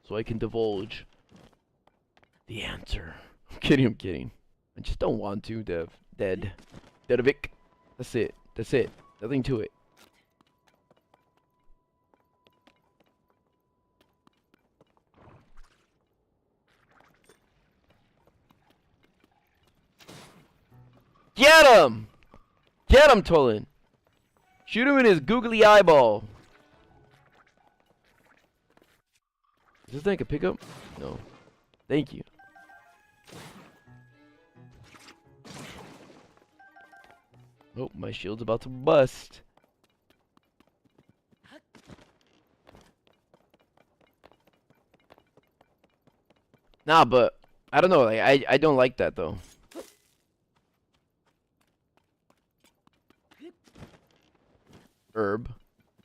so I can divulge the answer. I'm kidding. I just don't want to, Dedovic. That's it. Nothing to it. Get him! Get him, Tolan! Shoot him in his googly eyeball. Is this thing I can pick up? No. Thank you. Oh, my shield's about to bust. Nah, but I don't know. Like I don't like that though. Herb.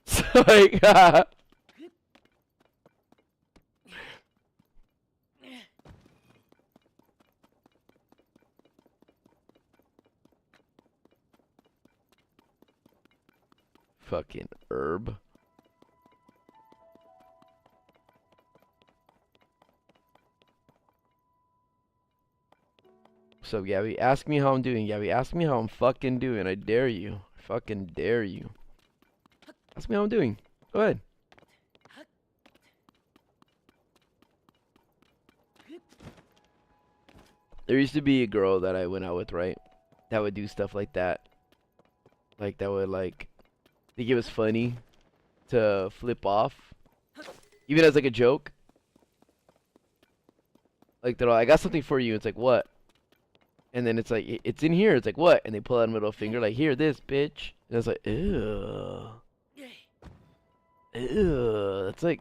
So, like, fucking herb. So Gabby, ask me how I'm doing. Gabby, ask me how I'm fucking doing. I dare you. I fucking dare you. Ask me how I'm doing. Go ahead. There used to be a girl that I went out with, right? That would do stuff like that. Like that would like think it was funny to flip off. Even as like a joke. Like they're like, I got something for you. It's like, what? And then it's like, it's in here. It's like, what? And they pull out a middle finger, like, here, this, bitch. And it's like, ew. Ew. It's like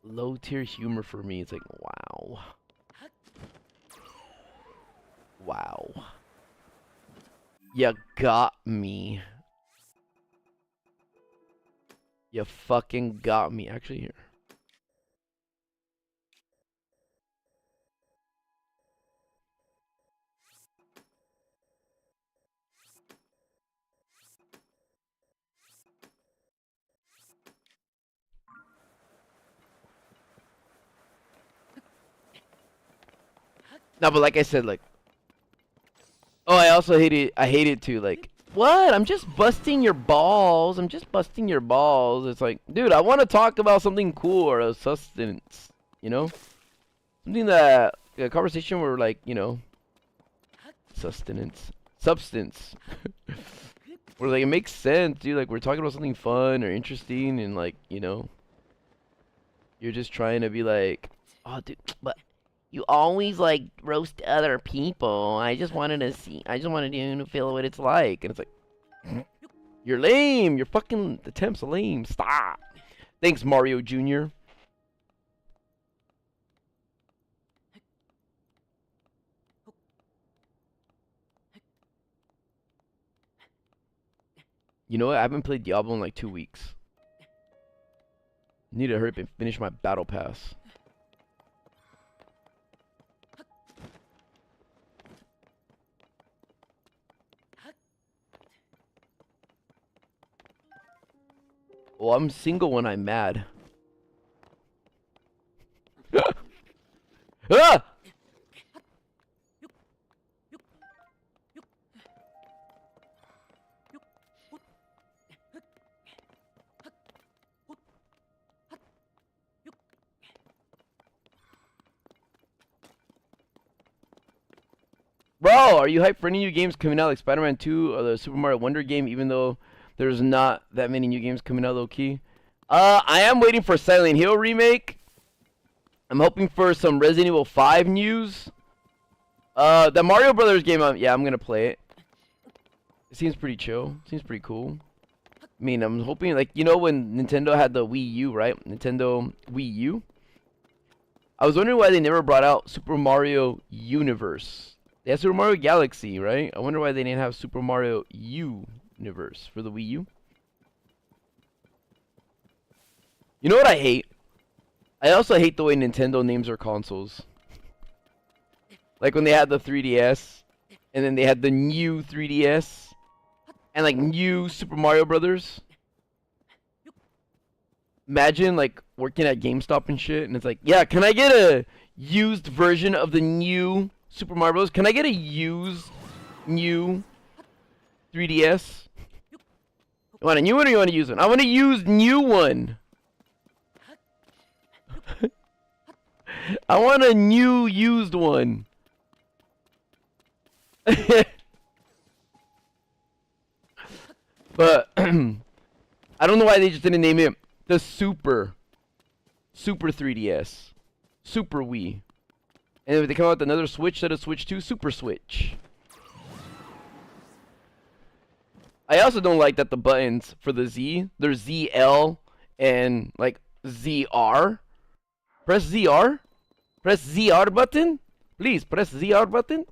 low tier humor for me. It's like, wow. Wow. You got me. You fucking got me. Actually, here. No, but like I said, like, oh, I also hate it too, like, what? I'm just busting your balls. I'm just busting your balls. It's like, dude, I want to talk about something cool or a sustenance, you know? Something that, a conversation where, like, you know, substance. Where, like, it makes sense, dude. Like, we're talking about something fun or interesting and, like, you know, you're just trying to be like, oh, dude, but you always like roast other people. I just wanted you to feel what it's like. And it's like, you're lame. Your fucking attempts are lame. Stop. Thanks, Mario Jr. You know what? I haven't played Diablo in like 2 weeks. Need to hurry up and finish my battle pass. Well, I'm single when I'm mad. Ah! Bro, are you hyped for any new games coming out like Spider-Man 2 or the Super Mario Wonder game, even though there's not that many new games coming out low-key? I am waiting for Silent Hill remake. I'm hoping for some Resident Evil 5 news. The Mario Brothers game, yeah, I'm gonna play it. It seems pretty chill. Seems pretty cool. I mean, I'm hoping, like, you know when Nintendo had the Wii U, right? Nintendo Wii U? I was wondering why they never brought out Super Mario Universe. They had Super Mario Galaxy, right? I wonder why they didn't have Super Mario Universe for the Wii U. You know what I hate? I also hate the way Nintendo names their consoles. Like when they had the 3DS, and then they had the new 3DS, and like new Super Mario Brothers. Imagine like working at GameStop and shit, and it's like, yeah, can I get a used version of the new Super Mario Bros? Can I get a used new 3DS? You want a new one or you want to use one? I want a used new one. I want a new used one. But I don't know why they just didn't name it the Super 3DS, Super Wii, and if they come out with another Switch, set of Switch 2, Super Switch. I also don't like that the buttons for the Z, they're ZL and like ZR. Press ZR. Press ZR button. Please press ZR button.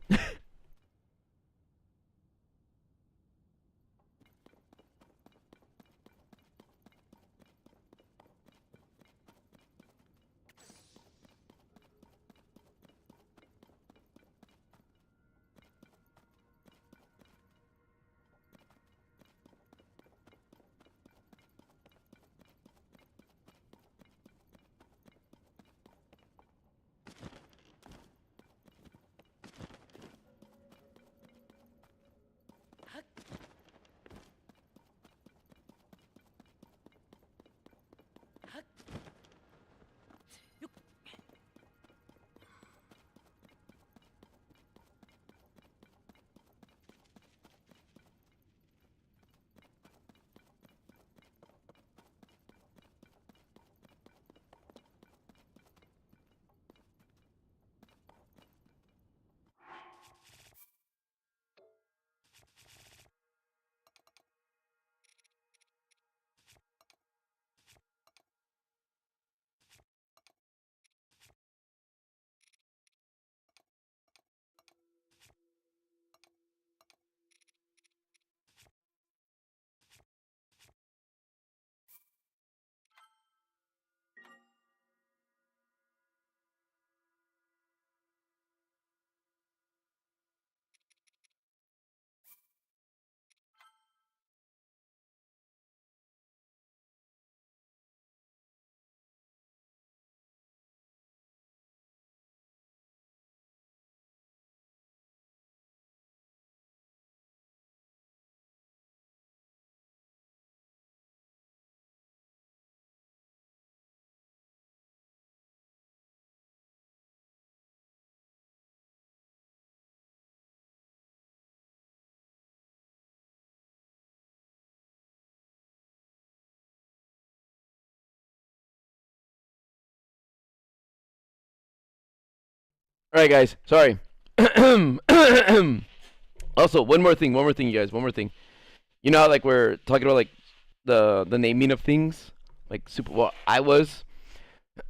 All right, guys. Sorry. Also, one more thing, you guys. One more thing. You know how, like, we're talking about, like, the naming of things, like super. Well, I was.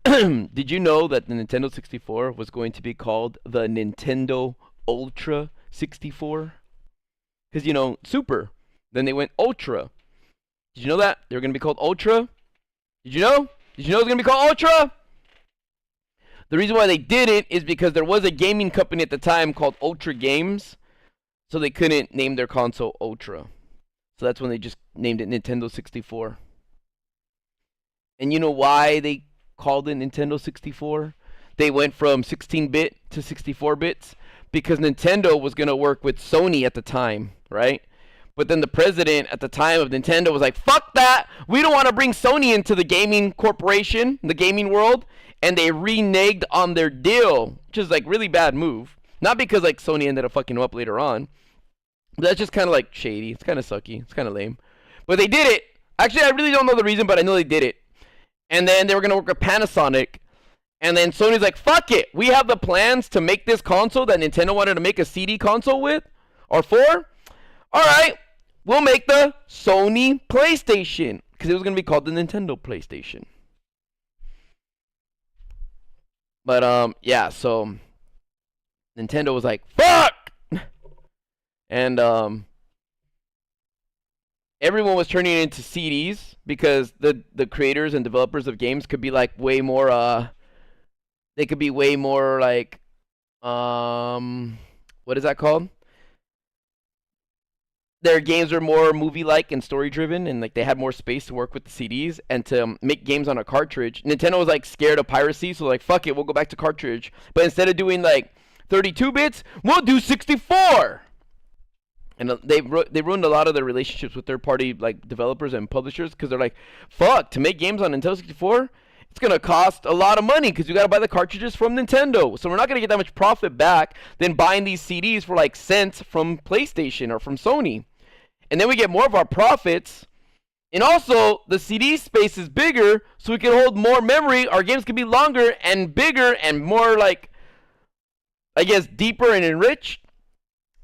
Did you know that the Nintendo 64 was going to be called the Nintendo Ultra 64? Because, you know, Super. Then they went Ultra. Did you know that? They were going to be called Ultra? Did you know? Did you know it was going to be called Ultra? The reason why they did it is because there was a gaming company at the time called Ultra Games. So they couldn't name their console Ultra. So that's when they just named it Nintendo 64. And you know why they called it Nintendo 64? They went from 16-bit to 64 bits because Nintendo was going to work with Sony at the time, right? But then the president at the time of Nintendo was like, fuck that! We don't want to bring Sony into the gaming corporation, the gaming world. And they reneged on their deal, which is like really bad move. Not because like Sony ended up fucking them up later on. But that's just kind of like shady. It's kind of sucky. It's kind of lame. But they did it. Actually, I really don't know the reason, but I know they did it. And then they were going to work with Panasonic. And then Sony's like, fuck it. We have the plans to make this console that Nintendo wanted to make a CD console with. Or for. Alright. We'll make the Sony PlayStation. Because it was going to be called the Nintendo PlayStation. But, yeah, so Nintendo was like, fuck! And, everyone was turning it into CDs because the creators and developers of games could be like way more, they could be way more like, what is that called? Their games are more movie-like and story-driven, and like they had more space to work with the CDs and to make games on a cartridge. Nintendo was like scared of piracy, so like fuck it, we'll go back to cartridge. But instead of doing like 32 bits, we'll do 64. And they ruined a lot of their relationships with third-party like developers and publishers because they're like, fuck, to make games on Nintendo 64, it's gonna cost a lot of money because you gotta buy the cartridges from Nintendo. So we're not gonna get that much profit back than buying these CDs for like cents from PlayStation or from Sony. And then we get more of our profits. And also, the CD space is bigger, so we can hold more memory. Our games can be longer and bigger and more, like, I guess, deeper and enriched.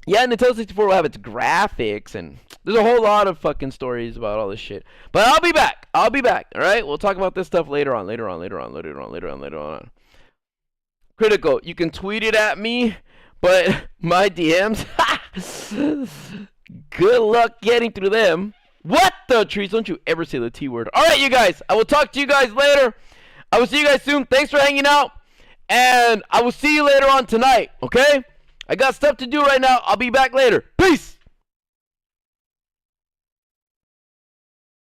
Yeah, Nintendo 64 will have its graphics, and there's a whole lot of fucking stories about all this shit. But I'll be back. I'll be back, all right? We'll talk about this stuff later on. Critical, you can tweet it at me, but my DMs, good luck getting through them. What the trees? Don't you ever say the T word. All right, you guys. I will talk to you guys later. I will see you guys soon. Thanks for hanging out. And I will see you later on tonight, okay? I got stuff to do right now. I'll be back later. Peace.